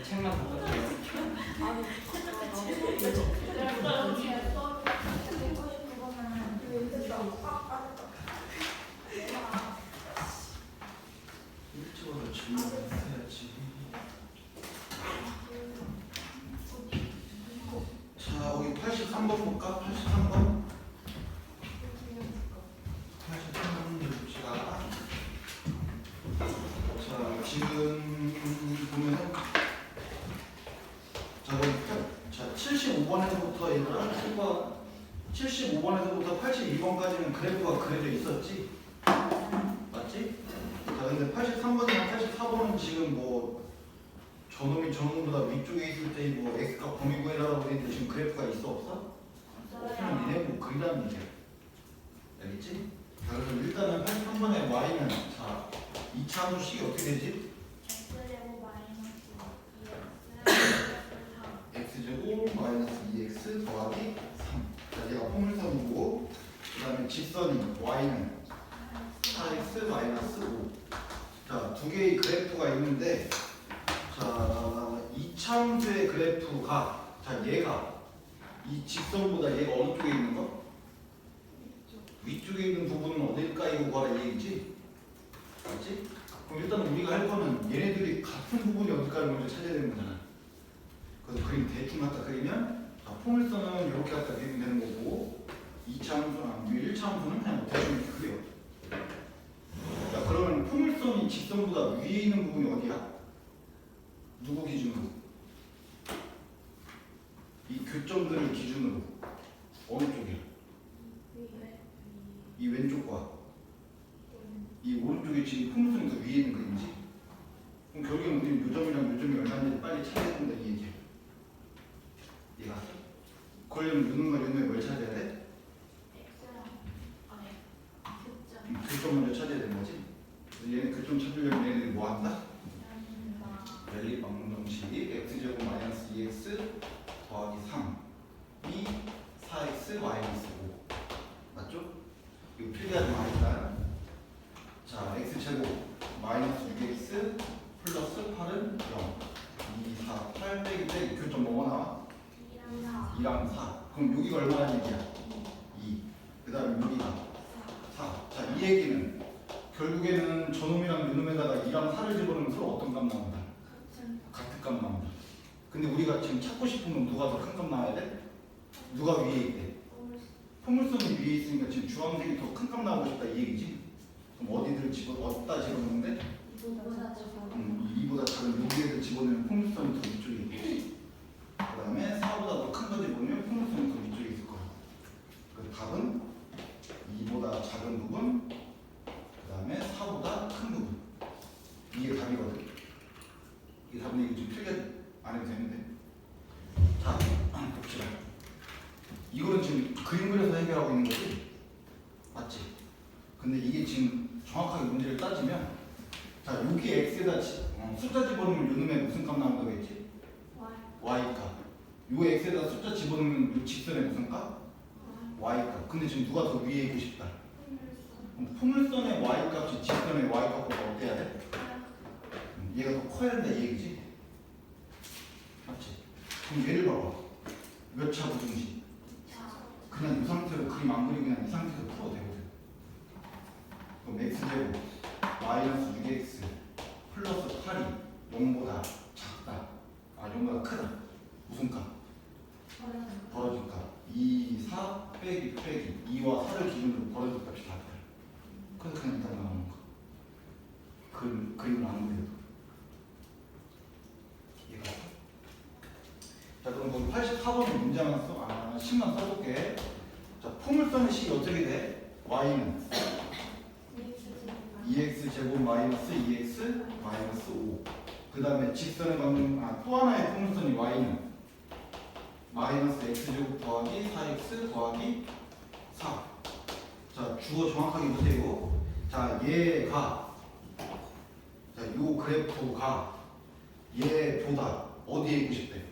책만 갖다 줘. 일찍으로 질문해야지. 자, 여기 83번 볼까? 83번. 83번 봅시다. 자, 지금 보면은 자, 75번에서부터 얘들아 75번에서부터 82번까지는 그래프가 그려져 있었지? 맞지? 자, 근데 83번이랑 84번은 지금 뭐 저놈이 저놈보다 위쪽에 있을 때 뭐 x가 범위 구해라고 그랬는데 지금 그래프가 있어 없어? 없으면 니네 뭐 그리라는 얘기야. 알겠지? 자, 그래서 일단은 83번의 y는 자, 2차 함수식이 어떻게 되지? x제곱 마이너스 2x 더하기 3. 자, 얘가 포물선이고 그 다음에 직선이 y는 4x 마이너스 5. 자, 두 개의 그래프가 있는데 자, 이차함수의 그래프가 자, 얘가 이 직선보다 얘가 어느 쪽에 있는 거? 위쪽에 있는 부분은 어딜까 이거 구하라 이 얘기지? 맞지? 그럼 일단 우리가 할 거는 얘네들이 같은 부분이 어딜까를 먼저 찾아야 되는 거잖아. 그래서 그림 대충 갖다 그리면 자, 포물선은 이렇게 갖다 그리면 되는 거고 2차 함수나 1차 함수는 그냥 대충 그려. 자, 그러면 포물선이 직선보다 위에 있는 부분이 어디야? 누구 기준으로? 이 교점들을 기준으로 어느 쪽이야? 이 왼쪽과 이 오른쪽에 지금 포물선이 더 위에 있는 그림이지? 그럼 결국엔 우리는 요점이랑 요점이 얼마인지 빨리 찾아야 된다 이 얘기야. 얘가 그러려면 요놈과 요놈의 뭘 찾아야 돼? 교점 먼저 찾아야 되는 거지? 그래서 얘는 교점 찾으려면 얘네들이 뭐 한다? 랠리 방정식 x제곱 마이너스 2x 더하기 3이 4x 마이너스 5 맞죠? 이거 필기하지 마 일단. 자, x제곱 마이너스 6x 플러스 8은 0 2, 4, 8 빼기 교점 뭐가 나와? 2랑 4. 그럼 여기가 얼마나 얘기야? 2. 그 다음에 여기가 4. 자, 이 얘기는 결국에는 저놈이랑 요놈에다가 2랑 4를 집어넣으면 서로 어떤 값 나온다? 같은 값 나온다. 근데 우리가 지금 찾고 싶은 건 누가 더 큰 값 나와야 돼? 누가 위에 있대? 포물선이 위에 있으니까 지금 주황색이 더 큰 값 나오고 싶다 이 얘기지? 그럼 어디를 어디다 집어넣는데? 2보다 작은 여기에를 집어넣으면 포물선이 더 위쪽에 있고 그 다음에 4보다 더 큰 거 집어넣으면 포물선이 더 위쪽에 있을 거야. 그 답은 2보다 작은 부분 그 다음에 4보다 큰 부분 이게 답이거든. 이게 답은 이거 좀 틀게 안 해도 되는데 자 봅시다. 이거는 지금 그림 그려서 해결하고 있는 거지? 맞지? 근데 이게 지금 정확하게 문제를 따지면 자 여기 x에다 숫자 집어넣으면 요놈에 무슨 값 나온다고 했지? y값. 요 x에다 숫자 집어넣으면 요 직선에 무슨 값? y값. 근데 지금 누가 더 위에 있고 싶다? 포물선의 y값이 직선의 y값보다 어때야 돼? 얘가 더 커야 된다 이 얘기지? 맞지? 그럼 얘를 봐봐. 몇 차 부등식? 그냥 이 상태로 그림 안 그리고 그냥 이 상태로 풀어도 되거든. 그럼 x제곱 마이너스 6x 플러스 8이 0보다 작다. 아 0보다 크다. 무슨 값? 벌어질 값. 2, 4 빼기 2와 4를 기준으로 벌어질 값이 다 돼. 그래서 그냥 일단 나오는 거. 그림을 안 그려도. 이해가? 자 그럼 거기 84번은 문제만 써? 10만 써볼게. 자 포물선의 식이 어떻게 돼? y는 2x 제곱 마이너스 2x 마이너스 5. 그 다음에 직선의 방금 또 하나의 포물선이 y는 마이너스 x제곱 더하기 4x 더하기 4. 자 주어 정확하게 보세요. 자 얘가 자 요 그래프가 얘보다 어디에 있고 싶대?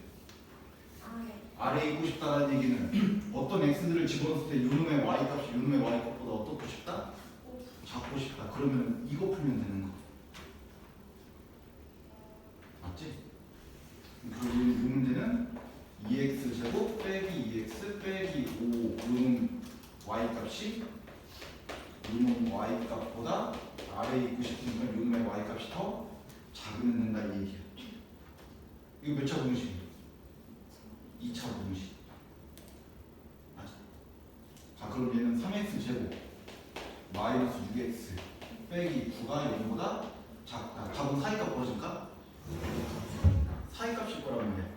아래에 있고 싶다는 얘기는 어떤 x들을 집어넣었을 때 요놈의 y값이 요놈의 y값보다 어떻고 싶다? 작고 싶다. 그러면 이거 풀면 되는 거. 맞지? y값이 요놈 y값보다 아래에 있고 싶으니까 요놈의 y값이 더 작으면 된다 이 얘기야. 이거 몇 차 공식? 2차 공식. 맞아. 자 그럼 얘는 3x 제곱 마이너스 6x 빼기 9가 0보다 작다. 답은 사이값 벌어질까? 사이값일 거란 말이야.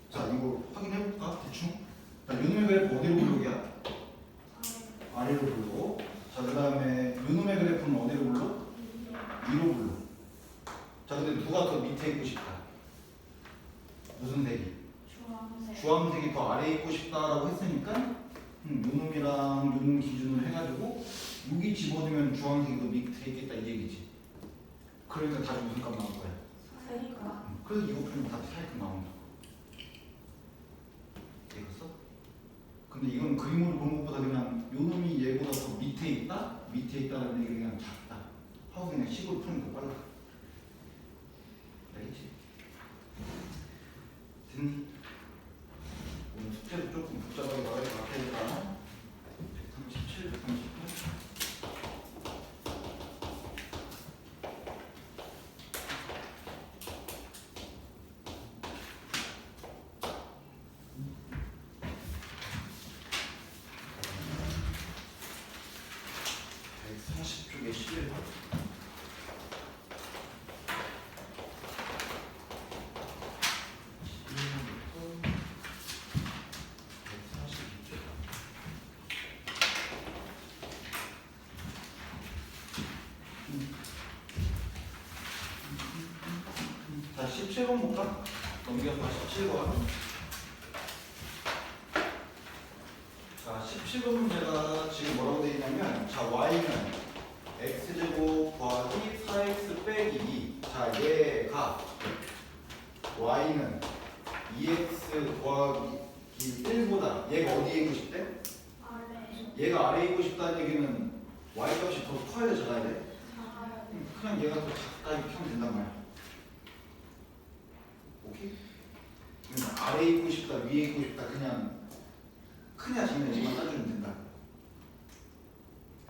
자 이거 확인해볼까? 대충. 자 요놈의 그래프 어디로 불러오기야? 아래로 불러. 자 그 다음에 요놈의 그래프는 어디로 불러? 위로 불러. 자 근데 누가 더 밑에 있고 싶다? 무슨 색이? 주황색이 더 아래에 있고 싶다라고 했으니까 요놈이랑 요놈 기준으로 해가지고 여기 집어넣으면 주황색이 더 밑에 있겠다 이 얘기지. 그러니까 다시 무슨 값 나올 거야? 그래서 이거 풀면 다 사이값 나온다. 알겠어? 근데 이건 그림으로 보는 것보다 그냥 요놈이 얘보다 더 밑에 있다? 밑에 있다라는 얘기 그냥 작다 하고 그냥 식으로 푸는 거 빨라. 알겠지? 됐니? 오늘 숙제도 조금 복잡하게 나올 것 같으니까 137, 138 140쪽에 11번 자, 17번 볼까? 넘겨서 17번. 자, 17번 문제가 지금 뭐라고 되어 있냐면, 자, y는 x제곱 더하기 4x 빼기 2. 자, 얘가 y는 2x 더하기 1보다 얘가 어디에 있고 싶대? 얘가 아래에 있고 싶다는 얘기는 y값이 더 커야 돼, 작아야 돼? 그냥 얘가 더 작다 이렇게 하면 된단 말이야. 오케이? 아래에 있고 싶다, 위에 있고 싶다, 그냥 크냐 작냐지만 따주면 된다.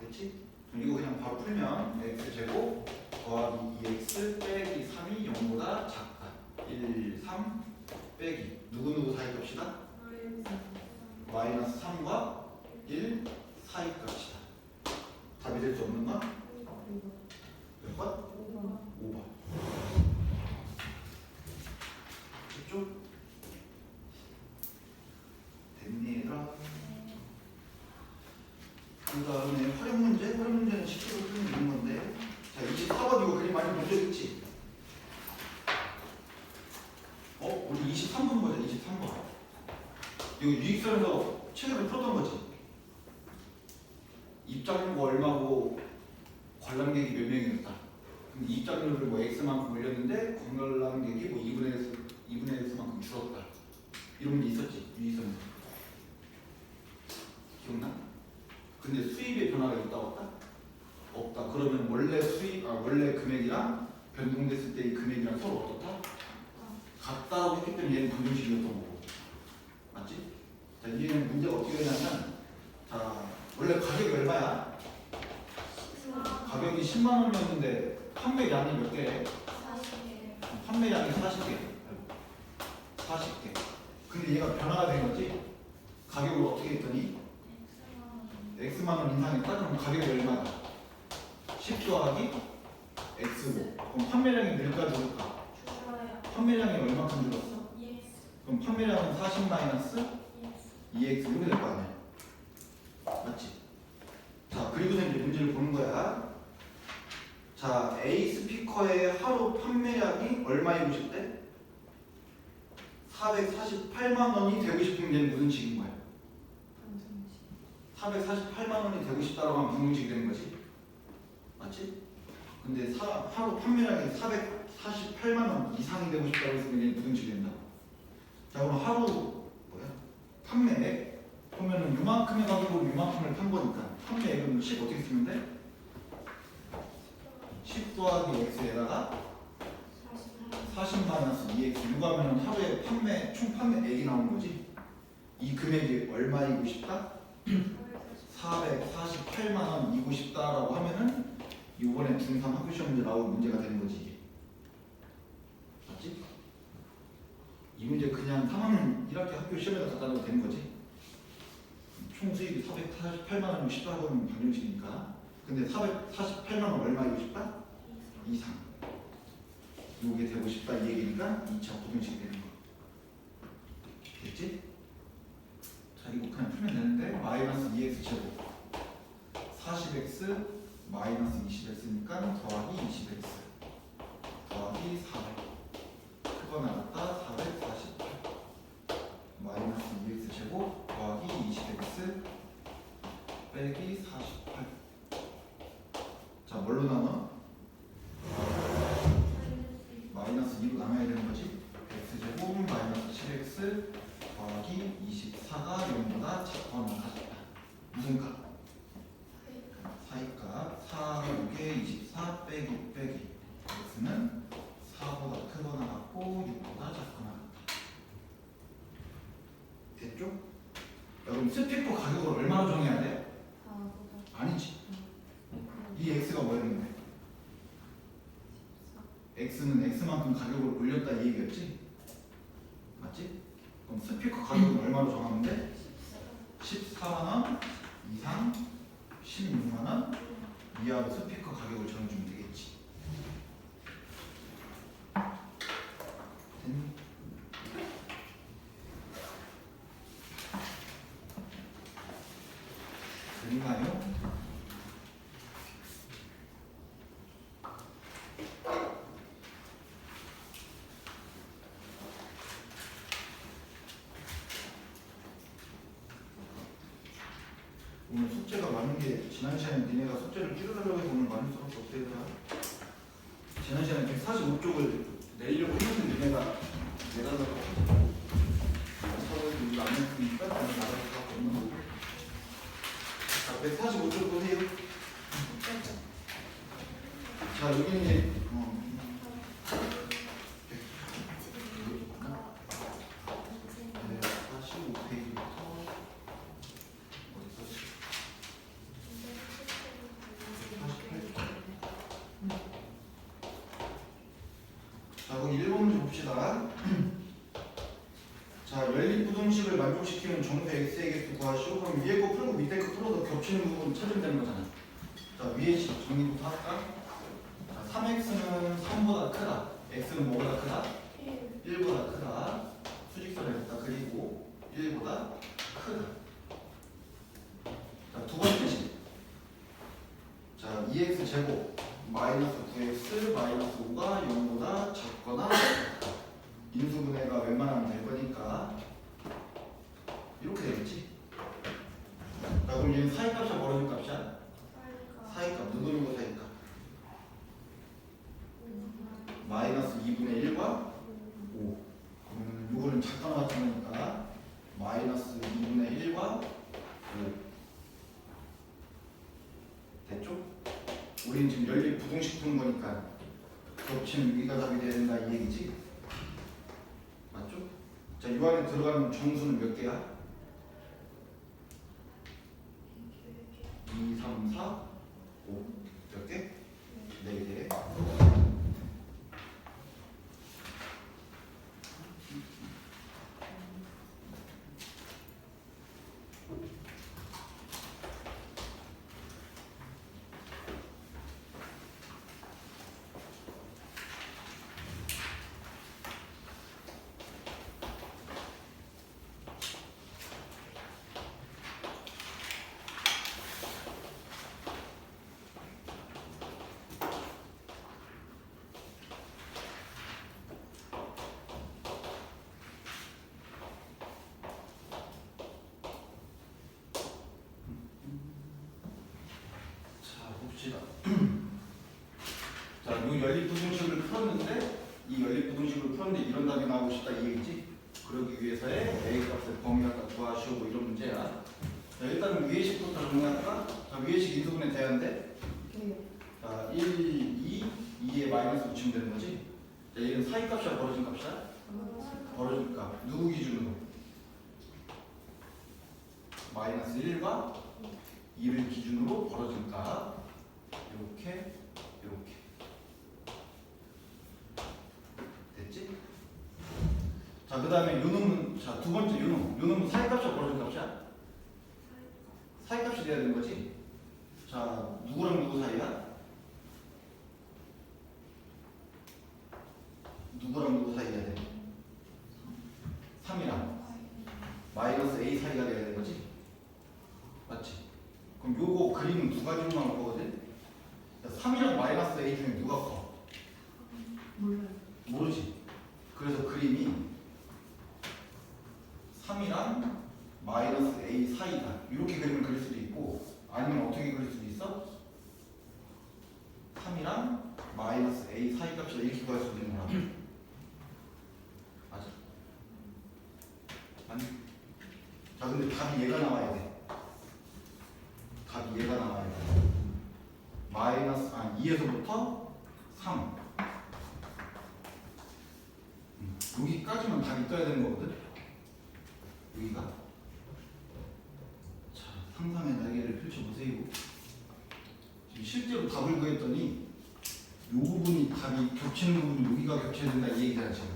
됐지? 이거 그냥 바로 풀면 x제곱 더하기 2x 빼기 3이 0보다 작다. 1, 3 빼기 누구누구 사이값이다? 마이너스 3과 1 사이값이다. 답이 될 수 없는 건? 몇 번? 5번. 됐죠? 됐니 얘들아? 그 다음에 활용 문제는 쉽게 풀면 되는 건데. 자, 24번 이거 그림 많이 본 적 있지? 우리 23번 보자, 23번. 이거 유익선에서 최근에 풀었던 거지? 입장료가 얼마고 관람객이 몇 명이었다. 근데 입장료를 뭐 X만큼 올렸는데 관람객이 뭐 2분의 X만큼 줄었다. 이런 게 있었지, 유익선에서. 기억나? 근데 수입의 변화가 있다 없다? 없다. 그러면 원래 금액이랑 변동됐을 때 이 금액이랑 서로 어떻다? 같다고 했기 때문에 얘는 방정식이었던 거고. 맞지? 자, 얘는 문제가 어떻게 되냐면, 자, 원래 가격이 얼마야? 가격이 10만 원이었는데 판매량이 몇 개? 40개. 판매량이 40개. 40개. 근데 얘가 변화가 된 거지? 가격을 어떻게 했더니? X만 원 인상했다? 그럼 가격이 얼마다? 10 더하기 X고. 그럼 판매량이 늘까 줄까? 판매량이 얼마큼 줄었어? 그럼 판매량은 40 마이너스 2X 이렇게 될 거 아니야? 맞지? 자, 그리고서 이제 문제를 보는 거야. 자, A 스피커의 하루 판매량이 얼마이고 싶대? 448만 원이 되고 싶으면 얘는 무슨 식인 거야? 448만 원이 되고 싶다라고 하면 방정식이 되는 거지. 맞지? 근데 하루 판매량이 448만 원 이상이 되고 싶다고 했으면 얘는 무슨 식이 된다? 자, 그럼 하루 판매액 보면은 요만큼의 가격으로 요만큼을 판 거니까 판매액은 10 어떻게 쓰면 돼? 10 더하기 x에다가 40 마이너스 2x 이거 하면 하루에 총 판매액이 나오는 거지. 이 금액이 얼마이고 싶다? 448만 원 이고 싶다라고 하면은 이번에 중3 학교 시험 문제 나올 문제가 되는 거지 이게. 맞지? 이 문제 그냥 3학년 1학기 학교 시험에다 갖다 놔도 되는 거지. 총 수익이 448만 원이고 싶다고 하면 방정식이니까. 근데 448만 원 얼마이고 싶다? 이상. 요게 되고 싶다 이 얘기니까 2차 부등식이 되는 거. 됐지? 자 이거 그냥 풀면 되는데 마이너스 2x 제곱 40x 마이너스 20x니까 더하기 20x 더하기 400 크거나 같다 448 마이너스 2x 제곱 더하기 20x 빼기 48. 자 뭘로 나눠? 마이너스 2로 나눠야 되는 거지. x제곱 마이너스 7x 더하기 24가 0보다 작거나 같다. 무슨 값? 사이값 4, 6에 24 빼기 x는 4보다 크거나 같고 6보다 작거나 같다. 됐죠? 여러분 스피커 가격을 얼마로 정해야 돼? 아니지. 이 x가 뭐였는데? x는 x만큼 가격을 올렸다 이 얘기였지? 맞지? 그럼 스피커 가격은 얼마로 정하는데? 14만원 이상 16만원 이하로 스피커 가격을 정해주면 되겠지. 됐니? 됐나요? 오늘 숙제가 많은 게 지난 시간에 니네가 숙제를 줄여달라고 해서 오늘 많이 써서 어떻게 되나? 지난 시간에 145쪽을 내려고 했는데 니네가 내달라고 서로 이거 안 했으니까 나는 나갈 수밖에 없는 거고. 자 145쪽 보세요. 자 여기 이제 45페이지부터 자, 그럼 1번 문제 봅시다. 자, 연립부등식을 만족시키는 정수 x의 객수 구하시오. 그럼 위에 거 풀고 밑에 거 풀어서 겹치는 부분 찾으면 되는 거잖아. 자, 위에 식 정리부터 할까? 자, 3x는 3보다 크다. x는 뭐보다 크다? 1보다 크다. 수직선을 했다. 그리고 1보다 크다. 자, 두 번째 식. 자, 2x 제곱 마이너스 9x 마이너스 5가 0보다 작거나 인수분해가 웬만하면 될 거니까 이렇게 되겠지. 자 그럼 얘는 사이값이야 벌어진 값이야? 사이값 누구는 거 사이값? 마이너스 2분의 1과 5. 그러면 이거는 작거나 같은 거니까 마이너스 2분의 1과 5. 됐죠? 우리는 지금 연립 부등식 푸는 거니까 겹치는 위가 답이 돼야 된다 이 얘기지? 맞죠? 자, 이 안에 들어가는 정수는 몇 개야? 2, 3, 4, 5 몇 개? 4개. 봅시다. 자, 이 연립부등식을 풀었는데 이 연립부등식을 풀었는데 이런 답이 나오고 싶다 이 얘기지? 그러기 위해서의 A 값을 범위 갖다 구하시오 뭐 이런 문제야. 자, 일단은 위의 식부터 정리할까? 자, 위의 식 인수분해 대안데 자, 1, 2, 2에 마이너스 붙이면 되는 거지? 자, 얘는 사이값이야 벌어진 값이야? 벌어진 값. 누구 기준으로? 마이너스 1과 2를 기준으로 벌어진 값 이렇게 이렇게 됐지? 자, 그 다음에 요놈은 자, 두 번째 요놈은 사이값이야 벌어진 값이야? 사이값이 돼야 되는 거지? 자, 누구랑 누구 사이야? 누구랑 누구 사이야 돼? 3이랑 마이너스 A 사이가 돼야 되는 거지? 맞지? 그럼 요거 그림은 두 가지로 나올 거거든? 3이랑 마이너스 A 중에 누가 커? 몰라요. 모르지? 그래서 그림이 3이랑 마이너스 A 사이다 이렇게 그림을 그릴 수도 있고 아니면 어떻게 그릴 수도 있어? 3이랑 마이너스 A 사이 값이다 이렇게 구할 수도 있는 거야. 맞아? 아니? 자, 근데 답이 얘가 나와야 돼. 답이 얘가 나와야 돼. 마이너스 2에서부터 3 여기까지만 답이 떠야 되는 거거든? 여기가. 자, 상상의 날개를 펼쳐보세요. 지금 실제로 답을 구했더니 이 부분이 답이 겹치는 부분이 여기가 겹쳐야 된다 이 얘기잖아 지금.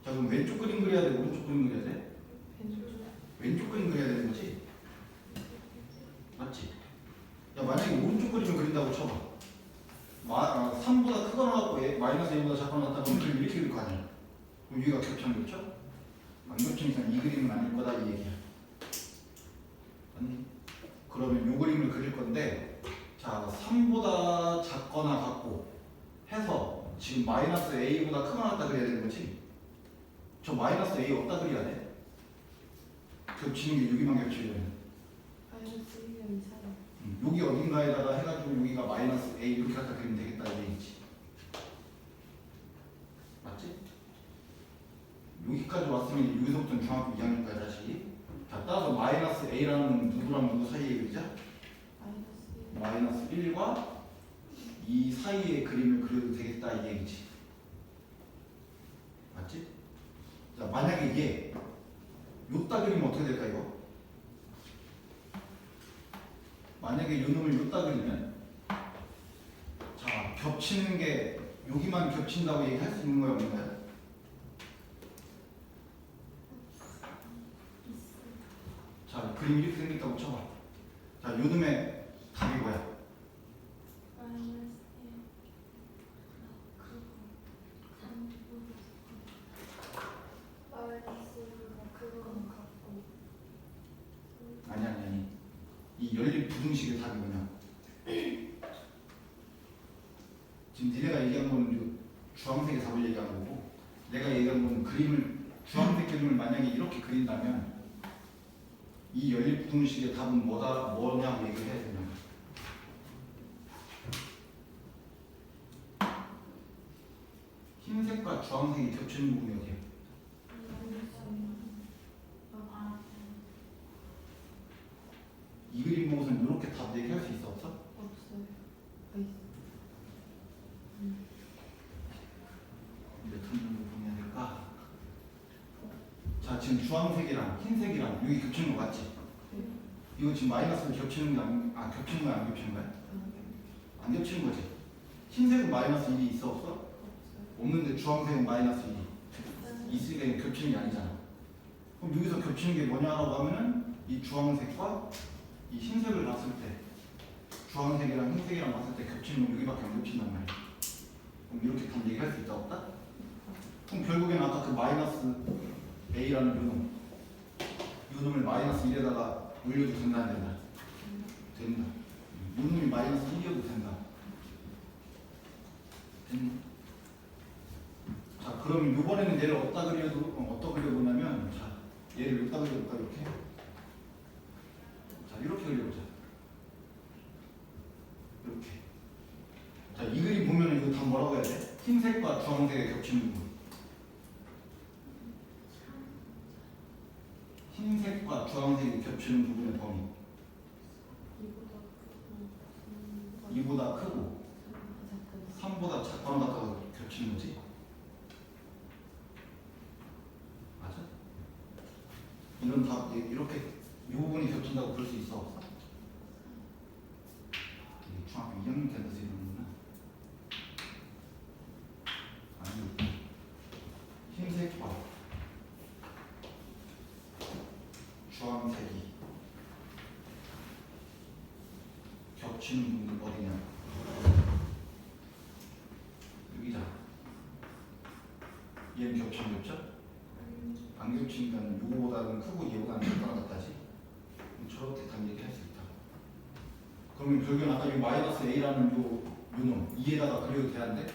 자, 그럼 왼쪽 그림 그려야 돼? 오른쪽 그림 그려야 돼? 왼쪽 그림 그려야 되는 거지? 맞지? 야, 만약에 오른쪽 그림을 그린다고 쳐봐. 3보다 크거나 같고 마이너스 1보다 작거나 같다 그러면 그림 이렇게 그릴 거 아니야? 그럼 여기가 겹쳐는 겹쳐? 안 겹치니까 이 그림은 아닐 거다 이 얘기야. 아니? 그러면 이 그림을 그릴 건데 자 3보다 작거나 같고 해서 지금 마이너스 A보다 크거나 같다 그려야 되는 거지? 저 마이너스 A 어디다 그려야 돼? 겹치는 게 여기만 겹치려면 마이너스 1년 이상. 여기 어딘가에다가 해가지고 여기가 마이너스 A 이렇게 갖다 그리면 되겠다 이 얘기지. 맞지? 여기까지 왔으면 여기서부터는 중학교 2학년까지 다시 자 따라서 마이너스 A라는 누구랑 누구 사이에 그리자? 마이너스 1과 이 사이의 그림을 그려도 되겠다 이 얘기지. 맞지? 자 만약에 얘 요따 그리면 어떻게 될까 이거? 만약에 요 놈을 요따 그리면 자 겹치는 게 여기만 겹친다고 얘기할 수 있는 거야 없나요? 자 그림 이렇게 생겼다고 쳐봐. 자 요 놈의 답이 뭐야? 아니 이 연립 부등식의 답이 뭐냐? 지금 니네가 얘기한 거는 주황색의 답을 얘기한 거고 내가 얘기한 거는 그림을 주황색 그림을 만약에 이렇게 그린다면 이 연립 부등식의 답은 뭐냐고 얘기를 해야 되냐? 흰색과 주황색이 겹치는 부분이 어디야? 이 그림 보고서는 이렇게 답 얘기할 수 있어 없어? 없어요. 몇 점으로 보내야 될까? 자 지금 주황색이랑 흰색이랑 여기 겹치는 거 맞지? 네. 이거 지금 마이너스로 겹치는 거 겹치는 거야 안 겹치는 거야? 안 겹치는 거지. 흰색은 마이너스 1이 있어 없어? 없어요. 없는데 주황색은 마이너스 1이 있으니까 겹치는 게 아니잖아. 그럼 여기서 겹치는 게 뭐냐라고 하면은 이 주황색과 이 흰색을 봤을 때 주황색이랑 흰색이랑 봤을 때 겹치는 건 여기밖에 안 겹친단 말이야. 그럼 이렇게 답 얘기할 수 있다 없다? 그럼 결국엔 아까 그 마이너스 A라는 요 놈을 마이너스 1에다가 올려도 된다 안 된다? 된다. 요 놈이 마이너스 1이어도 된다. 됐나? 자 그럼 이번에는 얘를 어디다 그려보냐면 자 얘를 여기다 그려볼까 이렇게? 자 이렇게 그려보자. 이렇게. 자 이 그림 보면은 이거 다 뭐라고 해야 돼? 흰색과 주황색의 겹치는 부분. 흰색과 주황색이 겹치는 부분의 범위. 이보다 크고 3보다 작거나 같다고 겹치는 거지. 맞아? 이런 답 이렇게 이 부분이 겹친다고 볼 수 있어 없어? 2학년 때부터 이러는구나. 아니, 흰색 과 주황색이 겹치는 부분 어디냐? 여기다. 얘는 겹치는 겹쳐? 안 겹치니까 요거보다는 크고 얘보다는 작거나 같다지. 저렇게 단 얘기할 수 있다. 그러면 결국엔 아까 이 마이너스 a라는 요놈 이에다가 그려도 되는데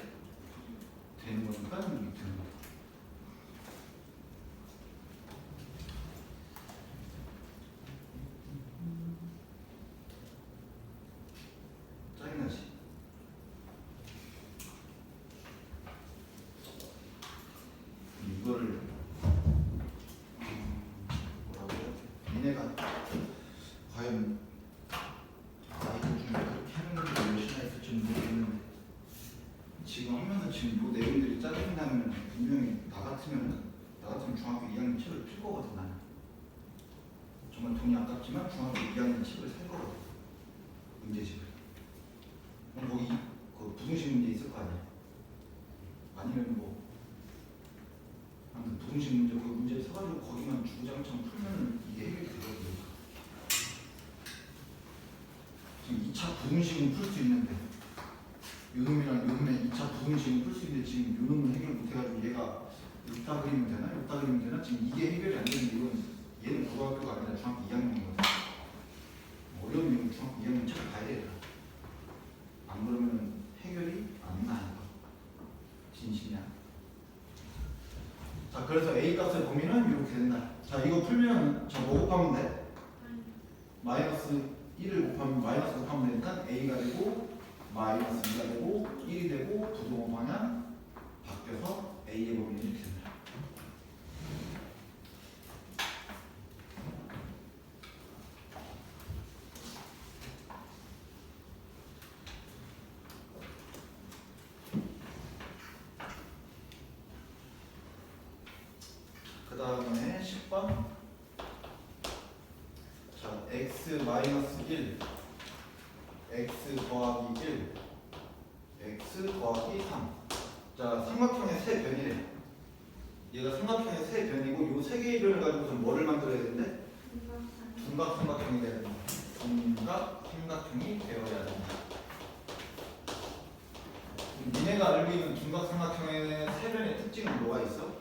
되는 거니까 이게 되는 거다. 짜증나지? 이거를 뭐라고 해야 돼? 니네가 과연 아이들 중에 그렇게 하는 분들이 몇이나 있을지 모르겠는데 지금 하면은 지금 요 내용들이 짜증나면 분명히 나 같으면 중학교 2학년 책을 필 거거든. 나는 정말 돈이 아깝지만 중학교 2학년 책을 살 거거든. 문제집을. 그럼 거기 그 부등식 문제 있을 거 아니야? 아니면 뭐 아무튼 부등식 문제 그 문제를 사가지고 거기만 주구장창 풀면 이게 해결이 되거든. 지금 2차 부등식은 풀 수 있는데 요놈이랑 요놈의 2차 부등식은 풀 수 있는데 지금 요놈은 해결 못해가지고 얘가 여기다 그리면 되나? 여기다 그리면 되나? 지금 이게 해결이 안 되는데 이건 얘는 고등학교가 아니라 중학교 2학년이거든. 어려운 이유는 중학교 2학년 책을 봐야 되겠다. 안 그러면 해결이 안 나니까. 진심이야. 자, 그래서 A 값의 범위는 이렇게 된다. 자, 이거 풀면 자, 뭐 곱하면 돼? 마이너스 1을 곱하면 마이너스 곱하면 되니까 A가 되고 마이너스 2가 되고 1이 되고 부동호 방향 바뀌어서 A의 범위는 이렇게 된다. 그 다음에 10번. 자, x 마이너스 1, x 더하기 1, x 더하기 3. 자, 삼각형의 세 변이래. 얘가 삼각형의 세 변이고 요 세 개의 변을 가지고서 뭐를 만들어야 되는데? 둔각 삼각형이 돼야 된다. 둔각 삼각형이 되어야 된다. 니네가 알고 있는 둔각 삼각형의 세 변의 특징은 뭐가 있어?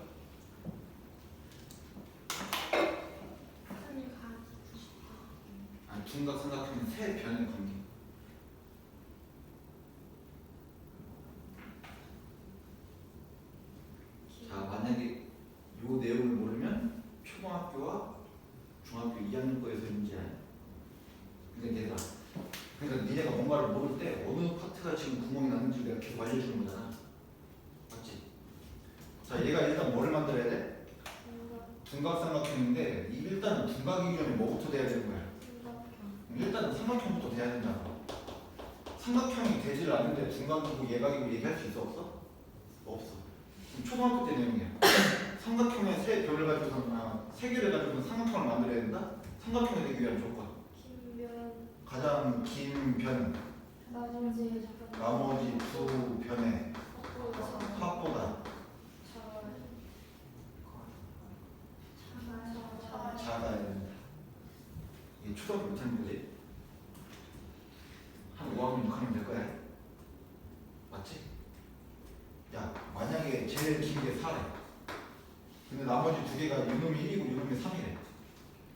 둔각 삼각형의 세 변의 관계. 자, 만약에 요 내용을 모르면 초등학교와 중학교 2학년 거에서 문제야. 그러니까 니네가 뭔가를 모를 때 어느 파트가 지금 구멍이 났는지 내가 계속 알려주는 거잖아. 맞지? 자, 얘가 일단 뭐를 만들어야 돼? 둔각 삼각형인데 일단은 둔각이기 전에 뭐부터 돼야 되는 거야? 일단은 삼각형부터 돼야 된다. 삼각형이 되질 않는데 둔각이고 예각이고 얘기할 수 있어 없어? 없어. 그럼 초등학교 때 내용이야. 삼각형의 세 변을 가지고서 세 개를 가지고 삼각형을 만들어야 된다. 삼각형이 되기 위한 조건. 가장 긴 변. 나머지 두 변의 합보다 작아야 된다. 이게 초등학교 못하는 거지? 한 5학년 6학년 될 거야. 맞지? 야, 만약에 제일 긴 게 4래. 근데 나머지 두 개가 요놈이 1이고 요놈이 3이래.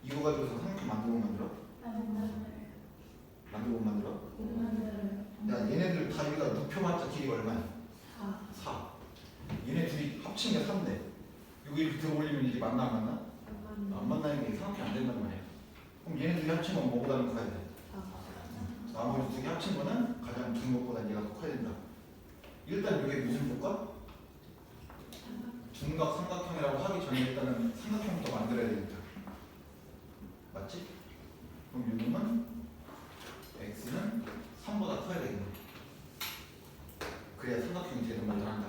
이거 가지고서 삼각형 만들어? 야, 얘네들 다 여기다 눕혀봤자 길이가 얼마야? 4. 얘네 둘이 합친 게 3인데 여기 이렇게 들어 올리면 이게 맞나 안 맞나? 안 만나는 게 삼각형이 안 된단 말이야. 그럼 얘네 둘이 합친 건 뭐보다는 커야 돼? 나머지 두 개 합친 거는 가장 긴 것보다 얘가 더 커야 된다. 일단 이게 무슨 조건? 둔각 삼각형이라고 하기 전에 일단은 삼각형부터 만들어야 되니까. 맞지? 그럼 요놈은 x는 3보다 커야 되겠네. 그래야 삼각형이 되는 말을 한다.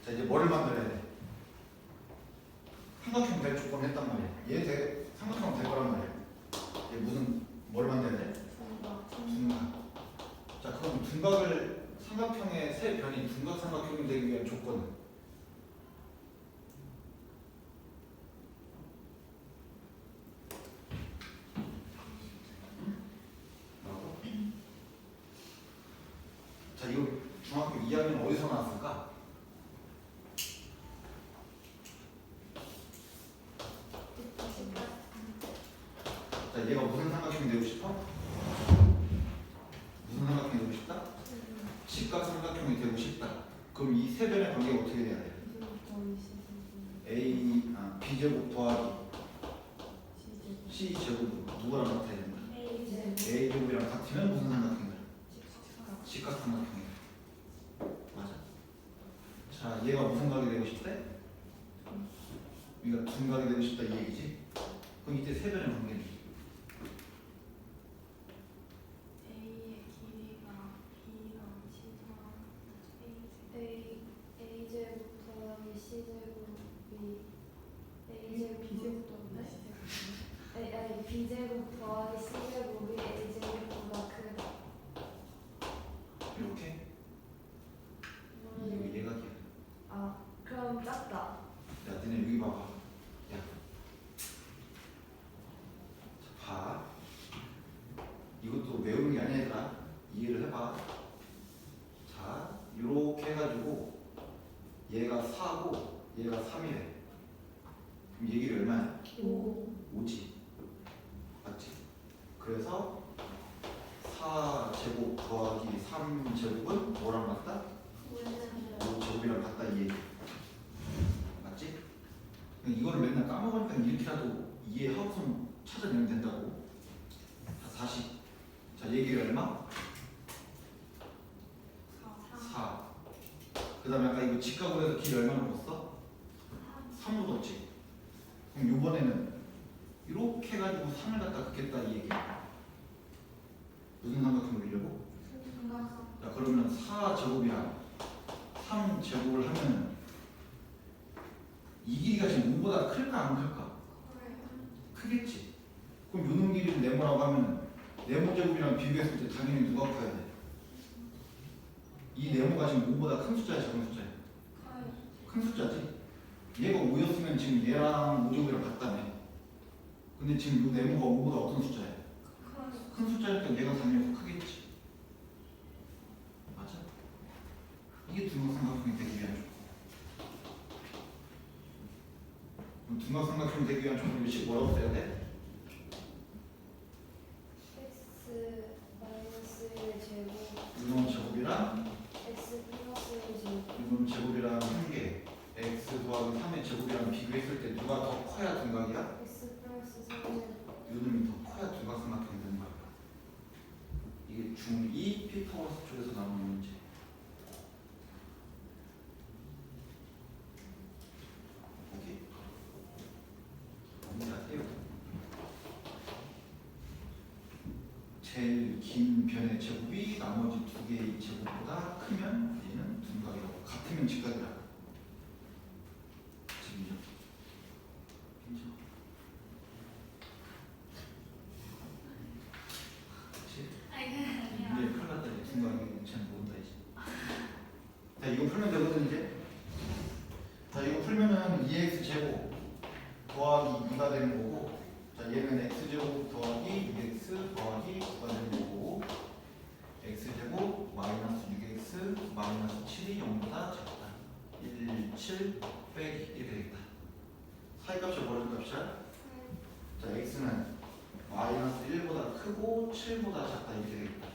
자, 이제 뭐를 만들어야 돼? 삼각형 될 조건 했단 말이야. 삼각형 될 거란 말이야. 얘 뭐를 만들어야 돼? 둔각. 자, 그럼 둔각을 삼각형의 세 변이 둔각 삼각형이 되기 위한 조건은 뭐라고? 자, 이거 중학교 2학년 어디서 나왔을까? 자, 얘가 무슨 삼각형이 되고 싶어? 무슨 삼각형이 되고 싶다? 직각 삼각형이 되고 싶다. 그럼 이 세 변의 관계가 어떻게 돼야 돼? B제곱 더하기 C제곱 누구랑 같아야 된다? A제곱이랑 같으면 무슨 삼각형이야? 직각 삼각형이야. 맞아. 자, 얘가 무슨 각이 되고 싶대? 우리가 둔각이 되고 싶다 이 얘기지? 그럼 이때 세 변의 관계는? A의 길이가 B랑 C랑 A제곱 더하기 C제곱이 A제곱 더하기 B제곱 더하기 C제곱이 A제곱보다 크다. 이렇게? 이거 얘가 기야. 아, 그럼 작다. 야, 너네 여기 봐봐. 야, 자, 봐. 이것도 외우는 게 아니야, 얘들아. 이해를 해봐. 자, 이렇게 해가지고 얘가 4고 얘가 3이래. 그럼 얘기를 얼마야? 5지. 맞지? 그래서 4제곱 더하기 3제곱은 뭐랑 같다? 5제곱이랑 같다 이 얘기. 맞지? 이거를 맨날 까먹으니까 이렇게라도 이해하고서 찾아내면 된다고. 다시. 자, 얘기를 얼마? 4. 그 다음에 아까 이거 직각으로 해서 길 얼마나 묻었어? 3 묻었지. 그럼 이번에는 이렇게 해가지고 3을 갖다 긋겠다 이 얘기야. 무슨 삼각형 그리려고? 자, 그러면 4제곱이랑 3제곱을 하면 이 길이가 지금 5보다 클까 안 클까? 크겠지. 그럼 요놈 길이를 네모라고 하면 네모제곱이랑 비교했을 때 당연히 누가 커야 돼? 이 네모가 지금 5보다 큰 숫자야 작은 숫자야? 큰 숫자지. 얘가 5였으면 지금 얘랑 5제곱이랑 같다며. 근데 지금 이 네모가 5보다 어떤 숫자야? 큰 숫자니까 얘가 당연히 더 크겠지. 맞아? 이게 둔각삼각형이 되기 위한 조건. 그럼 둔각삼각형이 되기 위한 조건이 식 뭐라고 써야 돼? X 마이너스 1 제곱 이놈 제곱이랑 X 플러스 1 제곱 이놈 제곱이랑 한 개, x 더하기 3의 제곱이랑 비교했을 때 누가 더 커야 둔각이야? X 플러스 3 제곱 이놈이 더 커야 둔각삼각형이 되는 거야. 이게 중2 피타고라스 쪽에서 나오는 문제. 오케이? 뭔지 아세요? 제일 긴 변의 제곱이 나머지 두 개의 제곱보다 크면 얘는 둔각이라고. 같으면 직각이라고. 지금요? 괜찮아? 그치? 이제 큰일 났다. 이제 둔각이 잘 모른다 이제. 자, 이거 풀면 되거든 이제. 자, 이거 풀면은 2x 제곱 더하기 2가 되는 거고, 자, 얘는 x 제곱 더하기 6x 더하기 9가 되는 거고, x 제곱 마이너스 6x 마이너스 7이 0보다 작다. 1, 7 빼기 1이 되겠다. 사이값이 뭐라는 값이야? 자, x는 마이너스 1보다 크고 7보다 작다 이렇게 되겠다.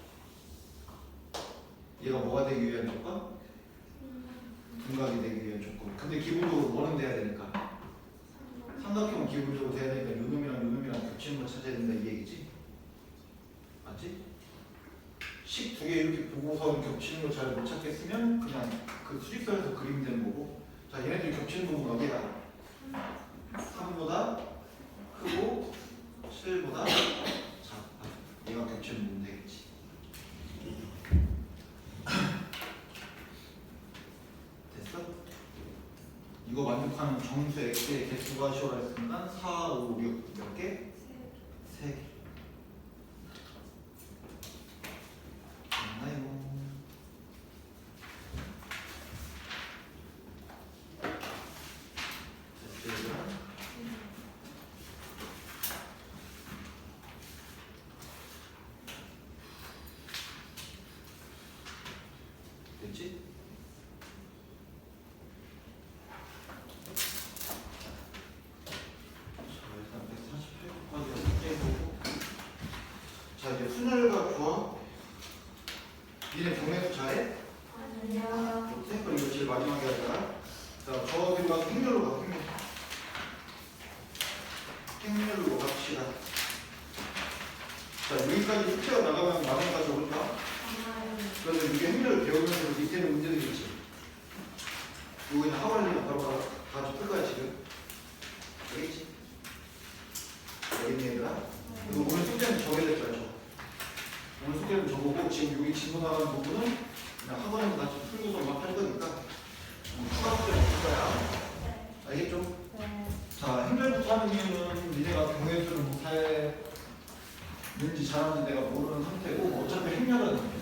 얘가 뭐가 되기 위한 조건? 둔각이 되기 위한 조건. 근데 기본적으로 뭐는 돼야 되니까? 삼각형은 기본적으로 돼야 되니까 요놈이랑 겹치는 걸 찾아야 된다 이 얘기지. 맞지? 식 두 개 이렇게 보고서 겹치는 걸 잘 못 찾겠으면 그냥 그 수직선에서 그리면 되는 거고. 자, 얘네들이 겹치는 부분 어디야? 3보다 크고 7보다 작다. 얘가 겹치는 부분 되겠지. 됐어? 이거 만족하는 정수 x의 개수가 시오라 했으니까 4, 5, 6 몇 개? 3개. 맞나요? 이거 그냥 학원에 바로 다 풀 거야 지금. 알겠지? 알겠니 얘들아? 이거 오늘 숙제는 적어야 될 거야. 오늘 숙제는 적어보고 지금 여기 질문 나가는 부분은 그냥 학원에서 같이 풀고서 막 할 거니까 추가 숙제 없을 거야. 알겠죠? 네. 자, 행렬부터 하는 이유는 니네가 경우의 수를 못하는지 잘하는지 내가 모르는 상태고 어차피 행렬은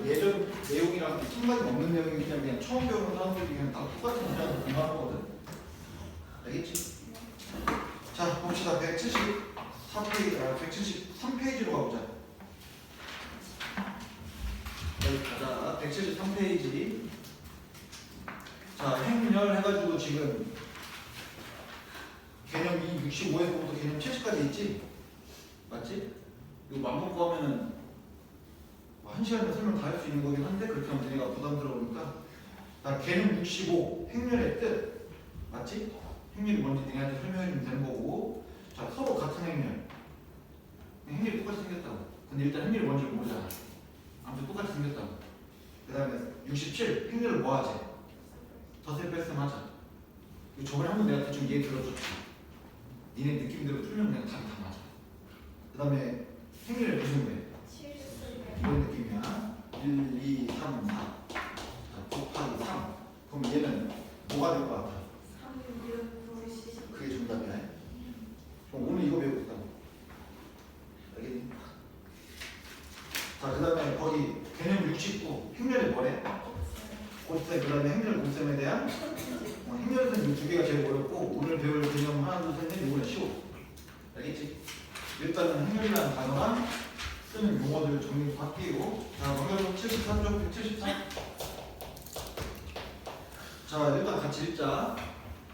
예전 내용이랑 상관이 없는 내용이기 때문에 그냥 처음 배우는 사람들이 그냥 다 똑같은 문장을 공부하는 거거든. 알겠지? 자, 봅시다. 173페이지로 가보자. 여기 가자. 173페이지. 자, 행렬 해가지고 지금 개념 65에서부터 개념 70까지 있지? 맞지? 이거 맘 먹고 하면은 뭐 1시간이면 설명 다 할 수 있는 거긴 한데 그렇게 하면 내가 부담스러우니까 자, 개념 65 행렬의 뜻 맞지? 행렬이 뭔지 니네한테 설명해 주면 되는 거고 자, 서로 같은 행렬이 똑같이 생겼다고. 근데 일단 행렬이 뭔지 모르잖아. 아무튼 똑같이 생겼다고. 그 다음에 67 행렬을 뭐 하지? 덧셈 뺄셈 하자. 이거 저번에 한번 내가 대충 얘기 들어줬지. 니네 느낌대로 풀면 그냥 답이 다 맞아. 그 다음에 행렬 무슨 배? 이런 느낌이야. 1, 2, 3, 4. 자, 곱하기 3. 그럼 얘는 뭐가 될 것 같아? 그게 정답이야. 그럼 오늘 이거 배우고 있다고. 알겠니? 자, 그 다음에 거기 개념 69. 행렬이 뭐래? 곱셈. 그 다음에 행렬 곱셈에 대한 행렬은 이 두 개가 제일 어렵고 오늘 배울 개념 하나, 둘, 셋, 넷 이거는 쉬워. 알겠지? 일단은 행렬이라는 단어가 쓰는 용어들 정리 바뀌고 자, 넘겨서 73쪽 173. 자, 일단 같이 읽자.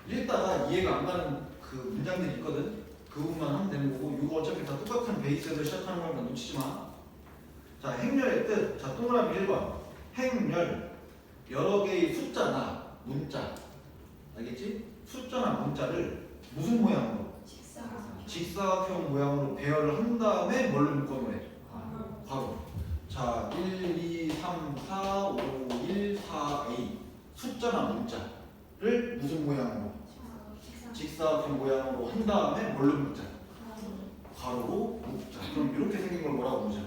읽다가 이해가 안 가는 그 문장들이 있거든. 그 부분만 하면 되는 거고 이거 어차피 다 똑같은 베이스에서 시작하는 거니까 놓치지 마. 자, 행렬의 뜻. 자, 동그라미 1번. 행렬. 여러 개의 숫자나 문자. 알겠지? 숫자나 문자를 무슨 모양으로? 직사각형 모양으로 배열을 한 다음에 뭘로 묶어놓래? 괄호. 자, 1, 2, 3, 4, 5, 1, 4, A. 숫자나 문자를 무슨 모양으로? 직사각형 모양으로 한 다음에 뭘로 묶자? 괄호로 묶자. 그럼 이렇게 생긴 걸 뭐라고 부르자?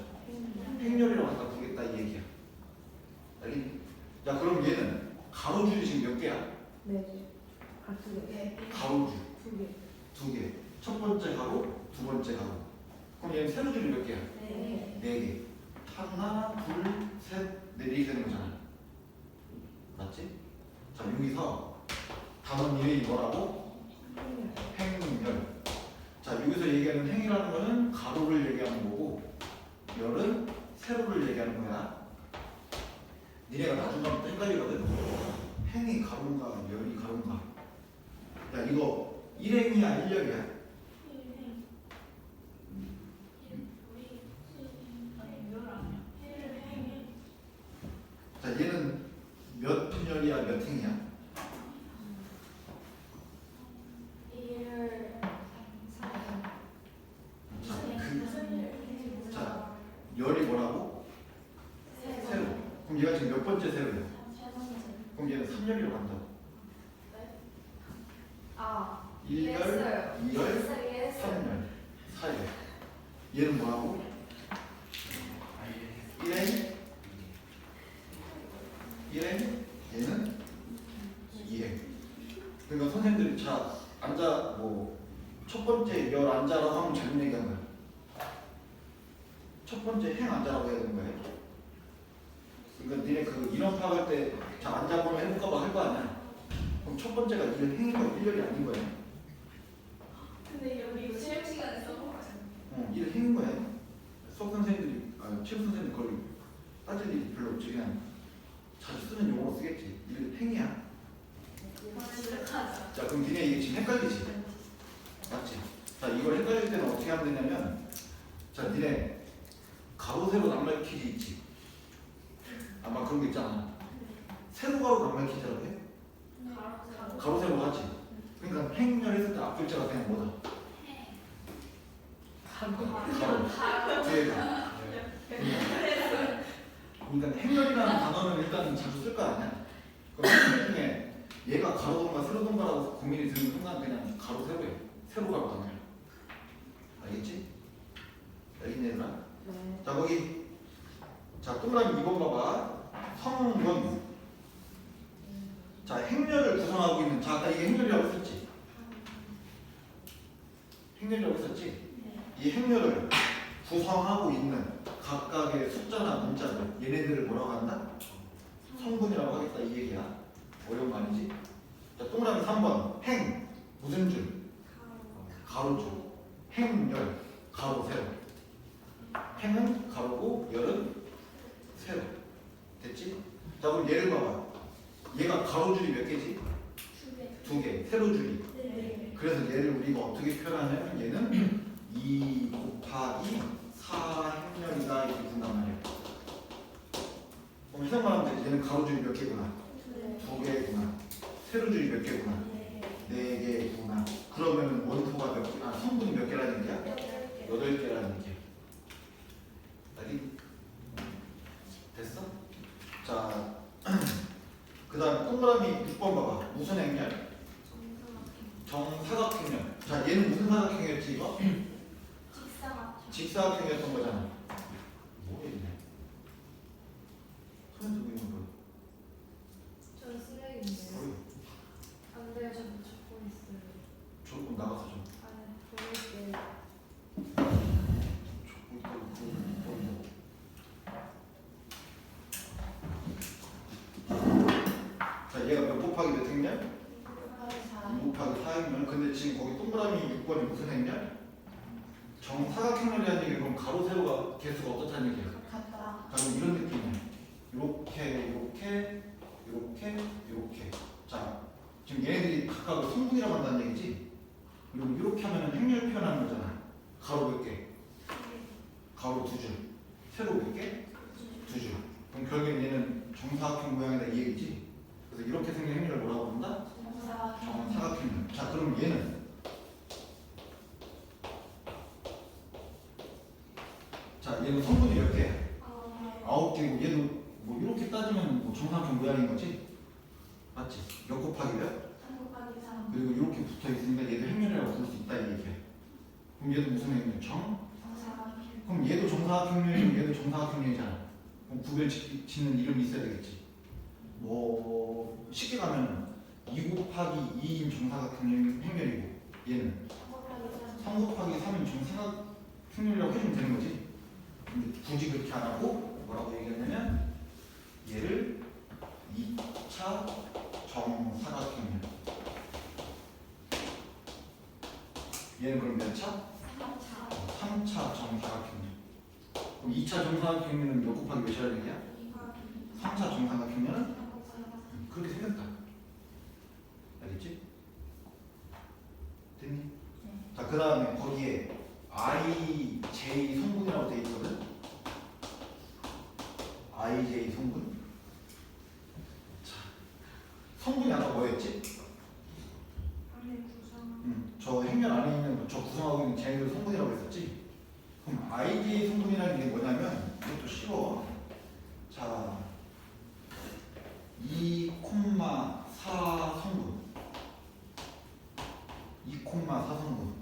행렬이라고 갖다 부르겠다 이 얘기야. 알겠니? 자, 그럼 얘는 가로줄이 지금 몇 개야? 네. 두 개. 가로줄 두 개. 두 개. 첫 번째 가로, 두 번째 가로. 그럼 얘는 세로줄이 몇 개야? 네. 네 개. 하나, 둘, 셋, 넷 이렇게 되는 거잖아. 맞지? 자, 여기서 단원 이름이 뭐라고? 행렬. 자, 여기서 얘기하는 행이라는 거는 가로를 얘기하는 거고 열은 세로를 얘기하는 거야. 니네가 나중부터 헷갈리거든. 행이 가로인가 열이 가로인가. 야, 이거 1행이야 1열이야? 자, 얘는 몇 열이야 몇 행이야? 자, 열이 뭐라고? 세로. 그럼 얘가 지금 몇 번째 세로야? 그럼 얘는 3열이라고 한다고. 1열, 2열, 3열, 4열. 얘는 뭐라고? 1행, 1행, 얘는 2행. 그러니까 선생님들이 자, 앉아, 첫 번째 열 앉아라고 하면 잘못 얘기한 거야. 첫 번째 행 앉아라고 해야 되는 거야. 그러니까 니네 그 이론 파악할 때 자, 앉아보면 해볼까봐 할 거 아니야. 그럼 첫 번째가 1을 행인 거야, 1열이 아닌 거야. 근데 여기 이거 체육 시간에 써먹어요. 1을 행인 거야. 수업 선생님들이, 체육 선생님들 그걸 따질 일이 별로 없지. 그냥 자주 쓰는 용어로 쓰겠지. 1을 행이야. 자, 그럼 니네 이게 지금 헷갈리지? 맞지? 자, 이걸 헷갈릴 때는 어떻게 하면 되냐면 자, 니네 가로 세로 낱말 퀴즈 있지? 아마 그런 거 있잖아. 세로 가로 낱말 퀴즈라고 해? 가로 세로 하지? 그러니까 행렬 했을 때 앞 글자가 그냥 뭐다? 가로 뒤에가. 그러니까 행렬이라는 단어는 일단 자주 쓸 거 아니야? 얘가 가로동가 세로동가라고 고민이 드는 순간 그냥 가로 세로예요. 세로 가로 가면. 알겠지? 알겠니 얘들아? 네. 자 거기 자 동그라미 2번 봐봐. 성분. 자 행렬을 구성하고 있는 자 아까 이게 행렬이라고 했었지? 행렬이라고 했었지? 이 행렬을 구성하고 있는 각각의 숫자나 문자들 얘네들을 뭐라고 한다? 성분이라고 하겠다 이 얘기야. 어려운 거 아니지? 자 동그라미 3번 행 무슨 줄? 가로줄. 행열 가로 세로. 행은 가로고 열은 세로. 됐지? 자 그럼 얘를 봐봐. 얘가 가로줄이 몇 개지? 두 개. 세로줄이. 그래서 얘를 우리가 어떻게 표현하냐면 얘는 2 곱하기 4 행렬이다 이렇게 본단 말이야. 그럼 해석만 하면 되지. 얘는 가로줄이 몇 개구나? 두 개구나. 세로줄이 몇 개구나? 네 개구나. 그러면 원소가 몇 개? 아 성분이 몇 개라는 얘기야? 8개라는 얘기야. 알겠니? 됐어? 자, 그 다음 동그라미 6번 봐봐. 무슨 행렬? 정사각행렬. 자, 얘는 무슨 사각형이었지 이거? 직사각형이었던 거잖아. 뭐가 있네? 손에 들고 있는 거. 저 쓰레기인데요. 어이, 안 돼요. 저 적고 있어요. 조금 나가서 좀. 아, 보낼게요. 조금 있다고 자, 얘가 몇 곱하기 몇 행렬? 2 곱하기 4행렬. 근데 지금 거기 동그라미 6번이 무슨 행렬? 정사각형렬이라는 얘기 그럼 가로 세로가 개수가 어떻다는 얘기야? 같다. 자, 그럼 이런 느낌이야. 이렇게. 자, 지금 얘네들이 각각 성분이라고 한다는 얘기지? 그리고 이렇게 하면 행렬 표현하는 거잖아. 가로 몇 개? 가로 2줄. 세로 몇 개? 2줄. 그럼 결국엔 얘는 정사각형 모양이다 이 얘기지? 그래서 이렇게 생긴 행렬을 뭐라고 한다? 정사각형렬. 자, 그럼 얘는 자, 얘는 성분이 몇 개야? 9개고 얘도 뭐 이렇게 따지면 뭐 정사각형 모양인 거지? 맞지? 몇 곱하기 몇? 그리고 이렇게 붙어 있으니까 얘도 행렬이라고 부를 수 있다 이 얘기야. 그럼 얘도 무슨 행렬? 그럼 얘도 정사각형렬이고 얘도 정사각형렬이잖아. 그럼 구별 짓는 이름이 있어야 되겠지. 뭐 쉽게 가면 2 곱하기 2인 정사각형렬 행렬이고 얘는 3 곱하기 3인 정사각형렬이라고 해주면 되는 거지. 근데 굳이 그렇게 안 하고 뭐라고 얘기하냐면 얘를 2차 정사각형렬. 얘는 그럼 몇 차? 3차 정사각형렬. 그럼 2차 정사각형렬은 몇 곱하기 몇이라는 얘기야? 3차 정사각형렬은 그렇게 생겼다. 알겠지? 됐니? 자, 그 다음에 거기에 I, J 성분이라고 돼 있거든? I, J 성분? 자, 성분이 아까 뭐였지? 저 행렬 안에 있는 저 구성하고 있는 쟤네들 성분이라고 했었지? 그럼 I, J 성분이라는 게 뭐냐면 이것도 쉬워. 자, 2,4 성분. 2,4 성분.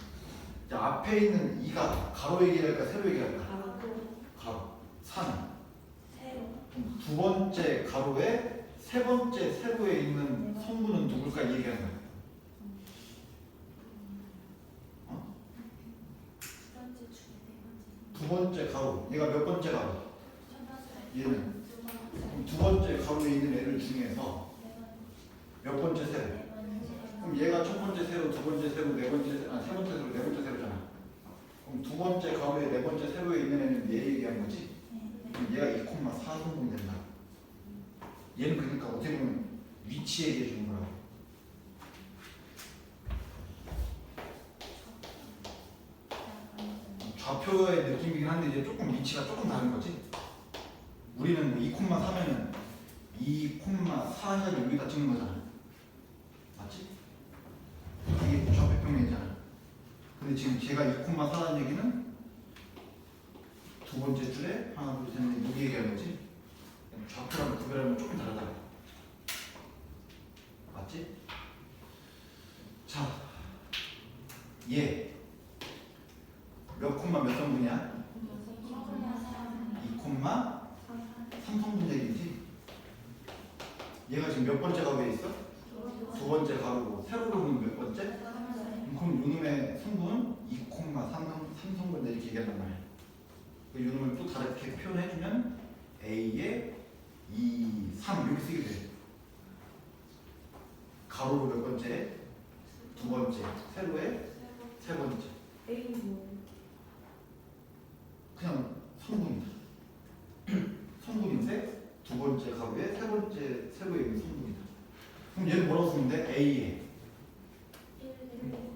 자, 앞에 있는 2가 가로 얘기할까 세로 얘기할까? 가로. 3. 두 번째 가로에 세 번째 세로에 있는 성분은 누굴까 이 얘기하는 거야. 어? 두 번째 가로. 얘가 몇 번째 가로? 얘는 두 번째 가로에 있는 애들 중에서 몇 번째 세로? 그럼 얘가 첫 번째 세로, 두 번째 세로, 네 번째 세로, 세 번째 세로, 네 번째 세로잖아. 그럼 두 번째 가로에 네 번째 세로에 있는 애는 얘 얘기한 거지? 그럼 얘가 2,4 성분이 된다. 얘는 그러니까 어떻게 보면 위치 얘기해 주는 거라고. 좌표의 느낌이긴 한데 이제 조금 위치가 조금 다른 거지. 우리는 2,4면은 2,4를 여기다 찍는 거잖아. 맞지? 이게 좌표평면이잖아. 근데 지금 제가 2,4라는 얘기는 두 번째 줄에 하나, 둘, 셋, 넷 여기 얘기하는 거지. 좌표랑 구별하면 조금 다르다. 맞지? 맞지? 자, 얘 몇 콤마 몇 성분이야? 2 콤마 3성분제이지? 얘가 지금 몇 번째 가로에 있어? 두 번째 가로고 세로로는 몇 번째? 그럼 요놈의 성분 2 콤마 3성분 이렇게 얘기한단 말이야. 그 요놈을 또 다르게 표현해주면 A에 2, 3 이렇게 쓰게 돼. 가로로 몇 번째? 두 번째. 세로에 세 번째. A는 뭐예요? 그냥 성분이다. 성분인데 두 번째 가로에 세 번째 세로에 있는 성분이다. 그럼 얘는 뭐라고 쓰면 돼? A에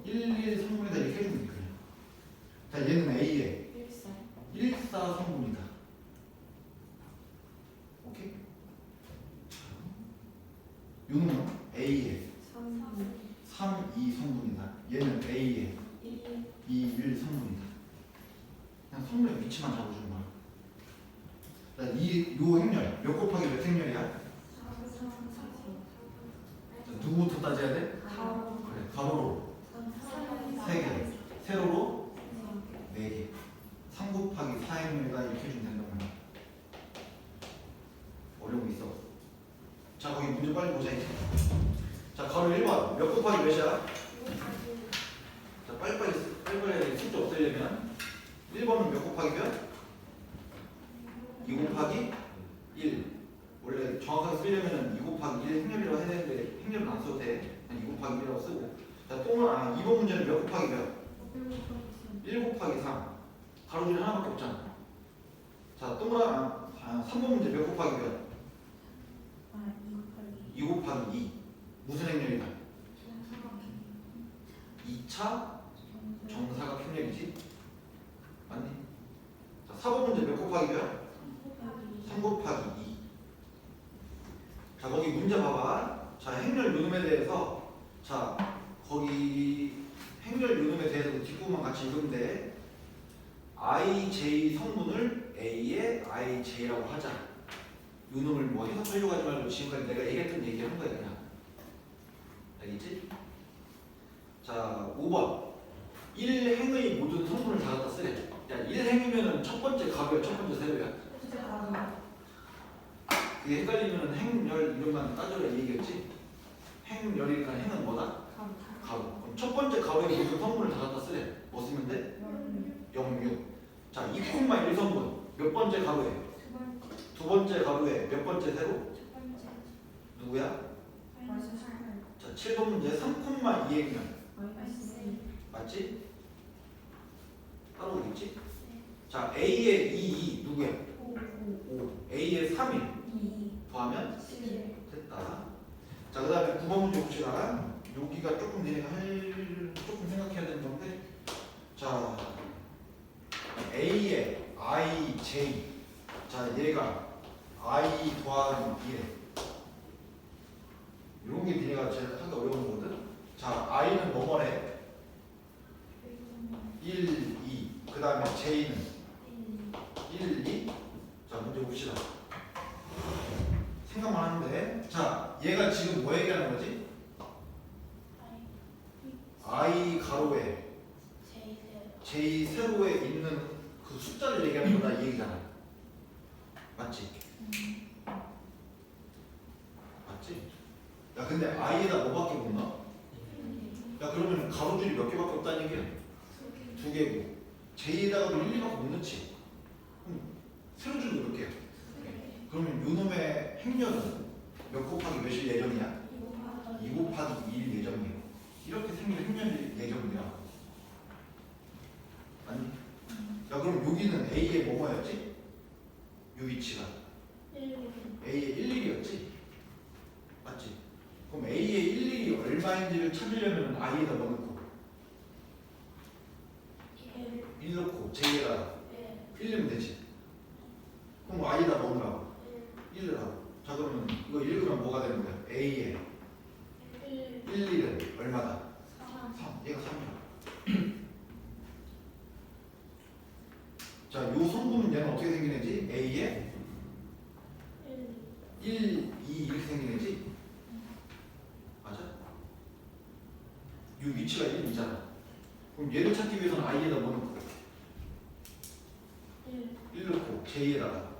11 성분이다 이렇게 해주면 돼. 그냥. 자, 얘는 A에 14 성분이다. 오케이? 요놈은 A에 3, 2 성분이다. 얘는 A에 2, 1 성분이다. 그냥 성분의 위치만 잡아주는 거야. 자, 요 행렬 몇 곱하기 몇 행렬이야? 자, 누구부터 따져야 돼? 그래, 가로로 3개, 세로로 4개. 3 곱하기 4 행렬이다 이렇게 해주면 된단 말이야. 어려운 거 있어. 자, 거기 문제 빨리 보자 이제. 자, 가로 1번 몇 곱하기 몇이야? 자, 빨리빨리 숙제 없애려면 1번은 몇 곱하기 몇? 2 곱하기 1. 원래 정확하게 쓰려면 2 곱하기 1 행렬이라고 해야 되는데 행렬은 안 써도 돼. 그냥 2 곱하기 1이라고 쓰고. 자, 똥은 2번 문제는 몇 곱하기 몇? 1 곱하기 3. 가로줄이 하나밖에 없잖아. 자, 동그라 3번 문제 몇 곱하기 몇? 2 곱하기 2. 무슨 행렬이다? 2차 정사각 행렬이지? 맞니? 자, 4번 문제 몇 곱하기 몇? 3 곱하기 2. 자, 거기 문제 봐봐. 자, 행렬 요놈에 대해서 자, 거기 행렬 요놈에 대해서 뒷부분만 같이 읽으면 돼. IJ 성분을 A의 IJ라고 하자. 요놈을 뭐 해석하려고 하지 말고 지금까지 내가 얘기했던 얘기한 거야 그냥. 알겠지? 자, 5번 1행의 모든 성분을 다 갖다 쓰래. 야, 1행이면은 첫 번째 가로야, 첫 번째 세로야. 그게 헷갈리면은 행렬 이름만 따져라 이 얘기였지? 행렬이니까 행은 뭐다? 가로. 그럼 첫 번째 가로에 모든 성분을 다 갖다 쓰래. 뭐 쓰면 돼? 0, 6. 자, 2,1 성분 몇 번째 가로에? 두 번째 가로에 몇 번째 세로? 누구야? 자, 7번 문제 3,2의 면 맞지? 따라오겠지? 자, A의 2, 누구야? 5. A의 3일 더하면 됐다. 자, 그 다음에 9번 문제 봅시다. 여기가 조금 내가 조금 생각해야 되는 건데, 자, A의 IJ. 자, 얘가 I 더하기 1. 이런 게 니네가 제일 하기 어려운 거거든. 자, I는 뭐뭐래? 1, 2. 그 다음에 J는 1, 2. 자, 문제 봅시다. 생각만 하는데, 자, 얘가 지금 뭐 얘기하는 거지? I 가로에 J 세로에 있는 그 숫자를 얘기하는 거다 이 얘기잖아. 맞지? 맞지? 야, 근데 I에다 뭐밖에 못 넣어? 야, 그러면 가로줄이 몇 개밖에 없다는 얘기야? 2개고 J에다가도 1, 2밖에 못 넣지? 그럼 세로줄도 몇 개야? 그러면 요놈의 행렬은 몇 곱하기 몇일 예정이야? 2 곱하기 2일 예정이에요. 이렇게 생긴 행렬 예정이야. 아니? 야, 그럼 여기는 A의 뭐뭐였지? 요 위치가 A의 1, 1이었지? 맞지? 그럼 A의 1, 1이 얼마인지를 찾으려면 I에다 뭐 넣고? 1 넣고 J에다 1 넣으면 되지. 그럼 I에다 뭐 넣으라고? 1을 하고. 자, 그러면 이거 읽으면 뭐가 되는 거야? A의 1, 1은 얼마다? 3. 얘가 3이야. 자, 요 성분은 얘는 어떻게 생긴 애지? A의 1, 2 이렇게 생긴 애지? 맞아? 위치가 1, 2잖아. 그럼 얘를 찾기 위해서는 i에다 뭐 넣고 1 넣고 j에다가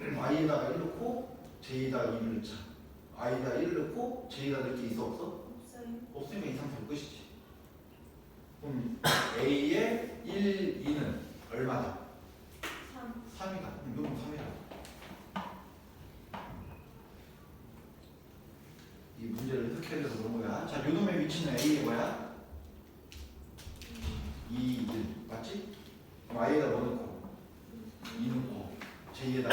i에다가 1 넣고 j에다가 2를 넣자. i에다 1 넣고 j에다 넣을 게 있어 없어? 없어요. 없으니까 이 상태로 끝이지. 그럼 a의 1, 2는 얼마다? 3. 3이다. 그럼 이건 3이다. 이 문제를 흑해내서 그런 거야. 자, 요놈의 위치는 a의 뭐야? 2, 1 맞지? 그럼 i에다 뭐 넣고 2 넣고 j에다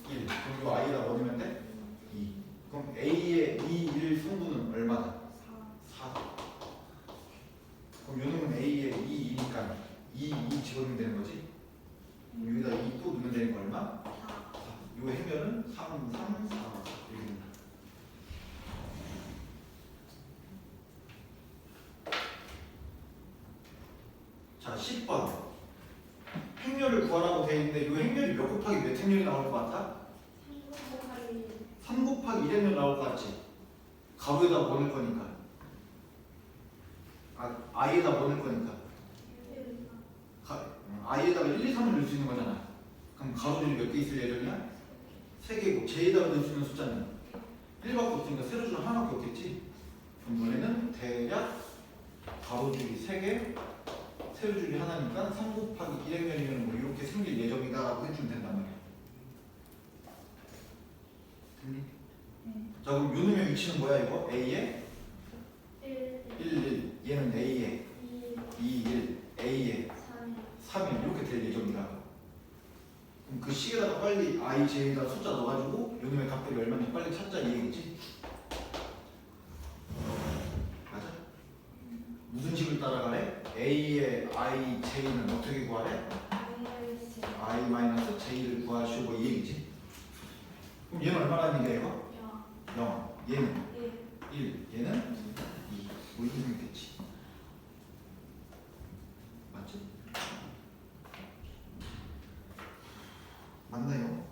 1 그럼 이 i에다 뭐 넣으면 돼? 2 그럼 a의 2, 1 성분은 얼마다? 4 그럼 요놈은 a의 2, 2니까 2, 2 집어넣으면 되는 거지? 그럼 여기다 2 또 넣으면 되는 거 얼마? 4 요 해결은 3, 3, 4 이렇게 됩니다. 자, 10번 행렬을 구하라고 되어 있는데 이 행렬이 몇 곱하기 몇 행렬이 나올 것 같아? 3 곱하기 1 행렬 나올 것 같지? 가로에다 뭐 넣을 거니까 i에다 뭐 넣을 거니까 i에다가 1, 2, 3을 넣을 수 있는 거잖아. 그럼 가로줄이 몇 개 있을 예정이야? 3개고 j에다가 넣을 수 있는 숫자는 1밖에 없으니까 세로줄 하나밖에 없겠지? 그럼 너네는 대략 가로줄이 3개 세로줄이 하나니까 3 곱하기 1행렬이면 뭐 이렇게 생길 예정이다 라고 해주면 된단 말이야. 됐니? 자, 그럼 요놈의 위치는 뭐야 이거? A에 1, 1 얘는 A에 2, 1 A에 3, 1 이렇게 될 예정이라. 그럼 그 식에다가 빨리 I, J에다 숫자 넣어가지고 요놈의 값들이 얼마인지 빨리 찾자 이 얘기지? 맞아? 무슨 식을 따라가래? A의 I, J는 어떻게 구하래? I-J를 구하시오 이 얘기지? 그럼 얘는 얼마라는 얘기야 이거? 0 얘는 1 얘는 2 뭐 이렇게 생겼겠지 맞지? 맞나요?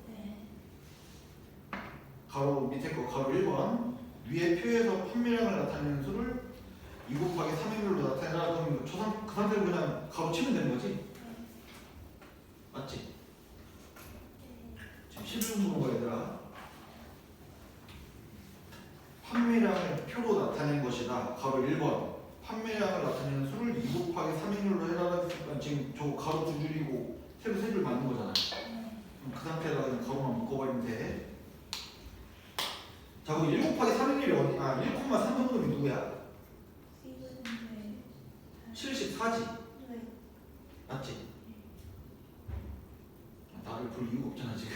가로 밑에 거 가로 1번 위에 표에서 판매량을 나타내는 수를 2 곱하기 3행렬로 나타내라. 그럼 그 상태로 그냥 가로 치면 되는 거지? 맞지? 지금 11분 물어봐 얘들아. 판매량을 표로 나타낸 것이다. 가로 1번 판매량을 나타내는 수를 2 곱하기 3행렬로 해라 했으니까 지금 저 가로 두 줄이고 세로 세 줄 맞는 거잖아. 그럼 그 상태에다가 그냥 가로만 묶어버리면 돼. 자, 그럼 1 곱하기 3행렬이 어디? 1,3 성분이 누구야? 74지? 맞지? 나를 볼 이유가 없잖아 지금.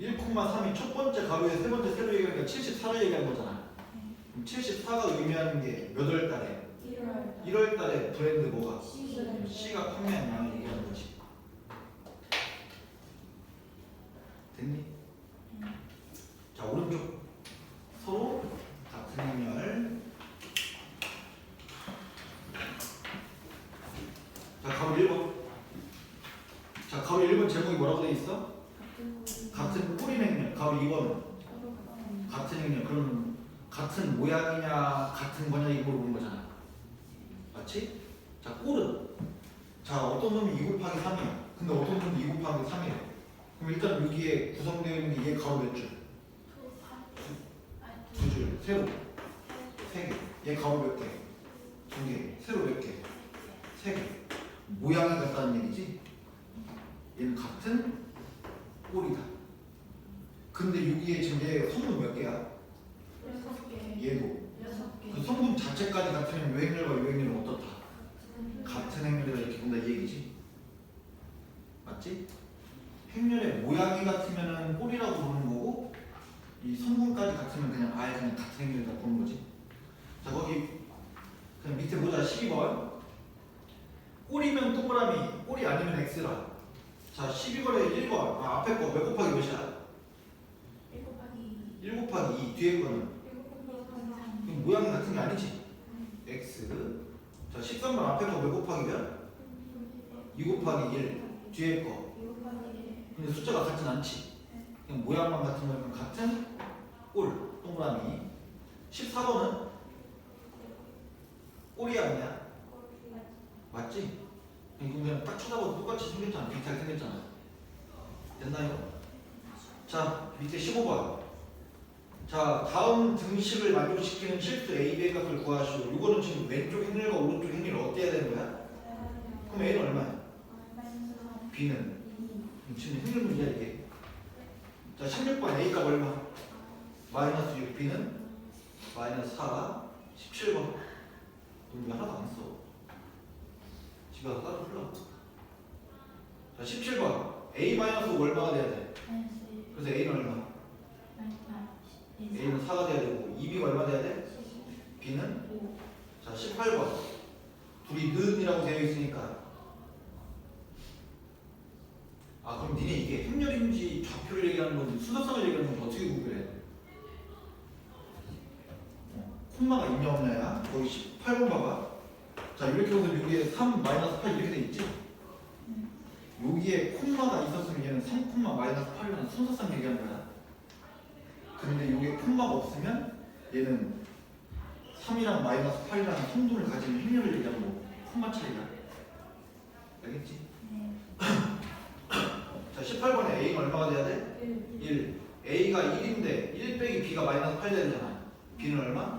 1,3이 첫 번째 가로에 세 번째 세로 얘기하니까 74를 얘기한 거잖아. 그럼 74가 의미하는 게 몇 월 달에? 1월 달에 브랜드 뭐가? C가 판매한 양을 얘기하는 거지. 됐니? 자, 오른쪽 서로 같은 행렬. 자, 가로 1번. 자, 가로 1번 제목이 뭐라고 돼 있어? 같은 꼬리 행렬. 가로 2번 같은 행렬. 그럼 같은 모양이냐 같은 거냐 이거 물어보는 거잖아. 맞지? 자, 꼴은 자, 어떤 놈이 2 곱하기 3이야. 근데 어떤 놈이 2 곱하기 3이래. 그럼 일단 여기에 구성되어 있는 게 얘 가로 몇 줄? 2줄. 세로 3개. 얘 가로 몇 개? 2개. 세로 몇 개? 3개. 모양이 같다는 얘기지? 얘는 같은 꼴이다. 근데 여기에 지금 얘 성분 몇 개야? 6개. 얘도 6개. 그 성분 자체까지 같으면 요 행렬과 요 행렬은 어떻다? 같은 행렬이다 이렇게 본다 이 얘기지? 맞지? 행렬의 모양이 같으면은 꼴이라고 부르는 거고 이 성분까지 같으면 그냥 아예 그냥 같은 행렬이다 부르는 거지. 자, 거기 그냥 밑에 보자. 12번 꼴이면 동그라미, 꼴이 아니면 X라. 자, 12번에 1번 앞에 거 몇 곱하기 몇이야? 1 곱하기 2 뒤에 거는 그럼 모양이 같은 게 아니지? X. 자, 13번 앞에 거 몇 곱하기 몇? 2 곱하기 1 뒤에 거 근데 숫자가 같진 않지? 그냥 모양만 같은 거니까 같은 꼴 동그라미. 14번은 꼬리 아니야? 맞지? 이거 그냥 딱 쳐다봐도 똑같이 생겼잖아. 비슷하게 생겼잖아. 됐나요? 자, 밑에 15번. 자, 다음 등식을 만족시키는 실수 A, B의 값을 구하시오. 이거는 지금 왼쪽 행렬과 오른쪽 행렬을 어떻게 해야 되는 거야? 그럼 A는 얼마야? B는? 지금 행렬 문제야 이게. 자, 16번 A 값 얼마? 마이너스 6, B는? 마이너스 4, 17번. 넌 왜 하나도 안 써? 집에 가서 따로 풀라. 자, 17번 A 마이너스 5 얼마가 돼야 돼? 그래서 A는 얼마? A는 4가 돼야 되고 2B가 얼마 돼야 돼? B는? 자, 18번 둘이 는이라고 되어 있으니까 아 그럼 니네 이게 행렬인지 좌표를 얘기하는 건지 수석성을 얘기하는 건지 어떻게 구별해? 콤마가 있냐 없냐야? 거기 18번 봐봐. 자 이렇게 해서 여기에 3 마이너스 8 이렇게 돼 있지? 여기에 콤마가 있었으면 얘는 3 콤마 마이너스 8이라는 순서상 얘기하는 거야. 근데 여기에 콤마가 없으면 얘는 3이랑 마이너스 8이라는 성분을 가진 행렬을 얘기하는 거고 콤마 차이가. 알겠지? 자 18번에 A가 얼마가 돼야 돼? 1. A가 1인데 1 빼기 B가 마이너스 8 돼야 되잖아. B는 얼마?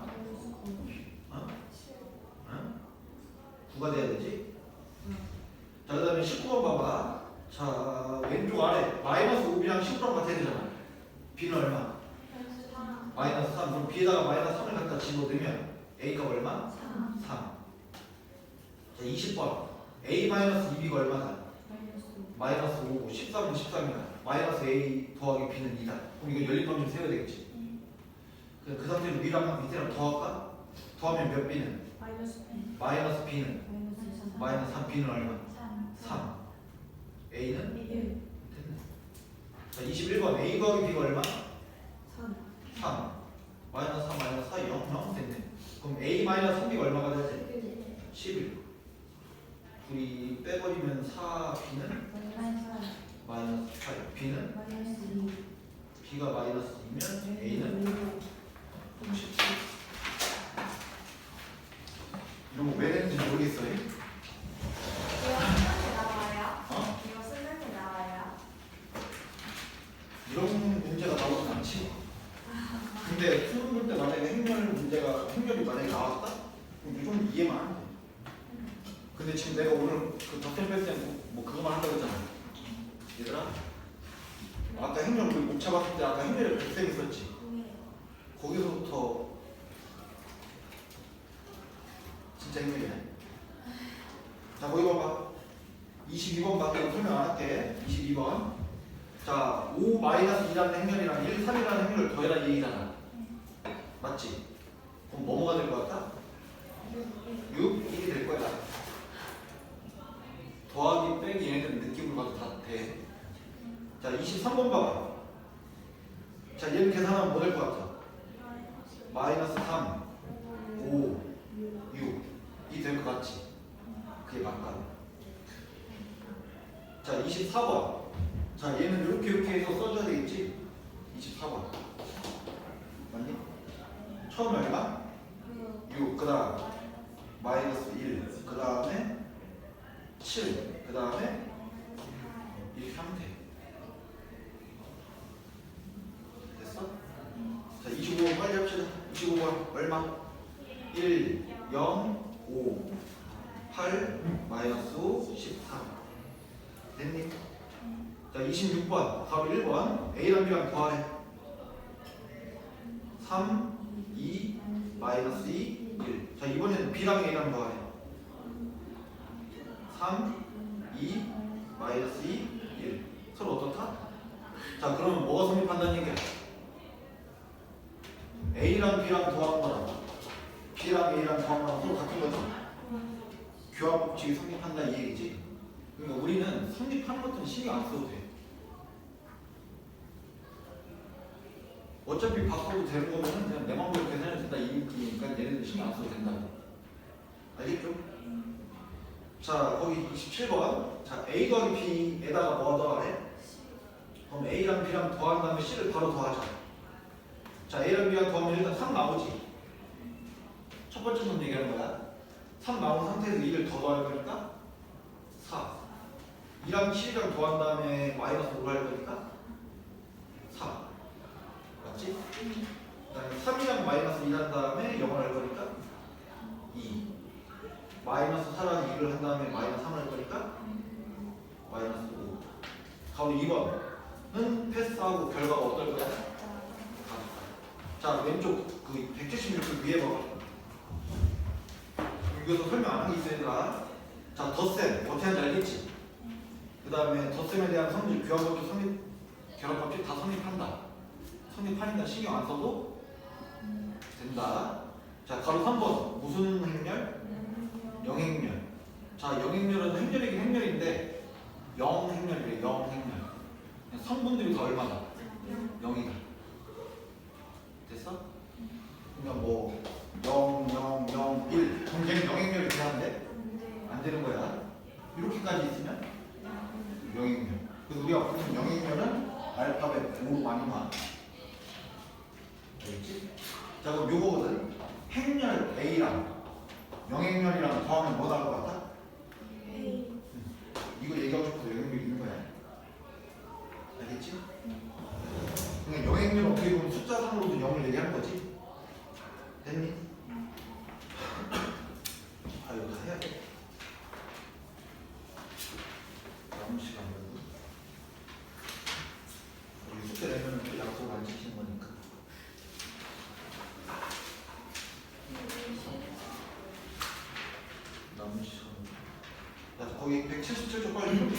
9가 돼야 되지? 자, 그 다음에 19번 봐봐. 자, 왼쪽 아래 마이너스 5B랑 19랑 같아야 되잖아. B는 얼마? 마이너스 3. 그럼 B에다가 마이너스 3을 갖다 집어넣으면 A가 얼마? 3. 자, 20번. A 마이너스 2B가 얼마다? 마이너스 5고 13은 13이다. 마이너스 A 더하기 B는 2다. 그럼 이거 연립방정 세워야 되겠지? 그 상태로 위랑 밑에랑 더할까? 더하면 몇 B는? 마이너스 B는? 마이너스 3. B는 얼마? 3. A는? 됐네. 자, 21번. A 더하기 B가 얼마? 3. 마이너스 3, 마이너스 4, 0, 0 됐네. 그럼 A 마이너스 3B가 얼마가 되지? 11. 둘이 빼버리면 4, B는? 마이너스 8. B는? B가 마이너스 2면 A는? 17. 이런 거 왜 되는지 모르겠어요. 어? 이런 문제가 나오진 않지. 근데 수능 볼 때 만약에 행렬이 만약에 나왔다? 그럼 무조건 이해만 하면 돼. 근데 지금 내가 오늘 그 닥터 패스는 뭐 그거만 한다고 했잖아. 얘들아, 아까 행렬 우리 못 잡았을 때 아까 행렬에 백색 있었지. 거기서부터 진짜 행렬이네. 자, 거기 봐봐. 22번 밖에 설명 안 할게. 22번. 자, 5-2라는 행렬이랑 1, 3이라는 행렬을 더해라 이 얘기잖아. 맞지? 그럼 뭐가 될 것 같다? 6, 1이 될 거야. 더하기 빼기 얘네들은 느낌으로 봐도 다 돼. 자, 23번 봐봐. 자, 얘는 계산하면 뭐 될 것 같아? 마이너스 3, 5, 6. 이 될 것 같지? 그게 맞다. 자, 24번. 자, 얘는 이렇게 해서 써줘야 되겠지? 24번. 맞니? 처음 얼마? 6. 그 다음 마이너스 1. 그 다음에 7. 그 다음에 이렇게 하면 돼. 됐어? 자, 25번 빨리 합시다. 25번 얼마? 1, 0, 5, 8, 마이너스 13. 됐니? 자, 26번 바로 1번 A랑 B랑 더하래. 3, 2, 마이너스 2, 1. 자, 이번에는 B랑 A랑 더하래. 3, 2, 마이너스 2, 1. 서로 어떻다? 자, 그러면 뭐가 성립한다는 얘기야? A랑 B랑 더한 거랑 B랑 A랑 더한 거랑 서로 같은 거지? 교합 법칙이 성립한다는 이 얘기지? 그러니까 우리는 성립하는 것들은 신경 안 써도 돼. 어차피 바꿔도 되는 거면은 그냥 내 마음대로 계산해도 된다 이 느낌이니까 얘네들 신경 안 써도 된다고. 알겠죠? 자, 거기 27번. 자, A 더하기 B에다가 뭐 더하래? 그럼 A랑 B랑 더한 다음에 C를 바로 더하자. 자, A랑 B랑 더하면 일단 3 나오지. 첫 번째 선 얘기하는 거야. 3 나온 상태에서 2를 더 더할 거니까 4. 2랑 7이랑 더한 다음에 마이너스 5를 할 거니까 4. 맞지? 그 다음에 3이랑 마이너스 1 한 다음에 0을 할 거니까 2. 마이너스 4랑 2를 한 다음에 마이너스 3을 할 거니까 마이너스 5. 가운데 2번은 패스하고 결과가 어떨 거야? 자, 왼쪽 그 176그 위에 봐봐. 이것도 설명 안 한 게 있어 얘들아. 자, 덧셈 어떻게 하는지 알겠지? 그 다음에 덧셈에 대한 성질, 교환법칙, 성립, 결합법칙 다 성립한다. 성립하니까 신경 안 써도 된다. 자, 가로 3번 무슨 행렬? 영행렬. 자, 영행렬은 행렬이긴 행렬인데 영행렬이래. 영행렬. 성분들이 다 얼마나? 0이다. 됐어? 그러니까 뭐 0, 0, 0, 1 그럼 걔는 영행렬이 되는데 안 되는 거야. 이렇게까지 있으면 영행렬. 그래서 우리가 보통 영행렬은 알파벳 O로 많이 봐. 알겠지? 자, 그럼 요거거든. 행렬 A랑 영행렬이랑 더하면 뭐 나올 것 같아? 이거 얘기하고 싶어서 영행렬이 있는 거야. 알겠지? 그러니까 영행렬 어떻게 보면 숫자상으로도 0을 얘기하는 거지. 됐니? 아, 이거 다 해야 돼. 남은 시간이거든. 우리 숙제 내면은 또 약속 안 지키는 거니까. 남은 시간. 야, 거기 177쪽 빨리 좀.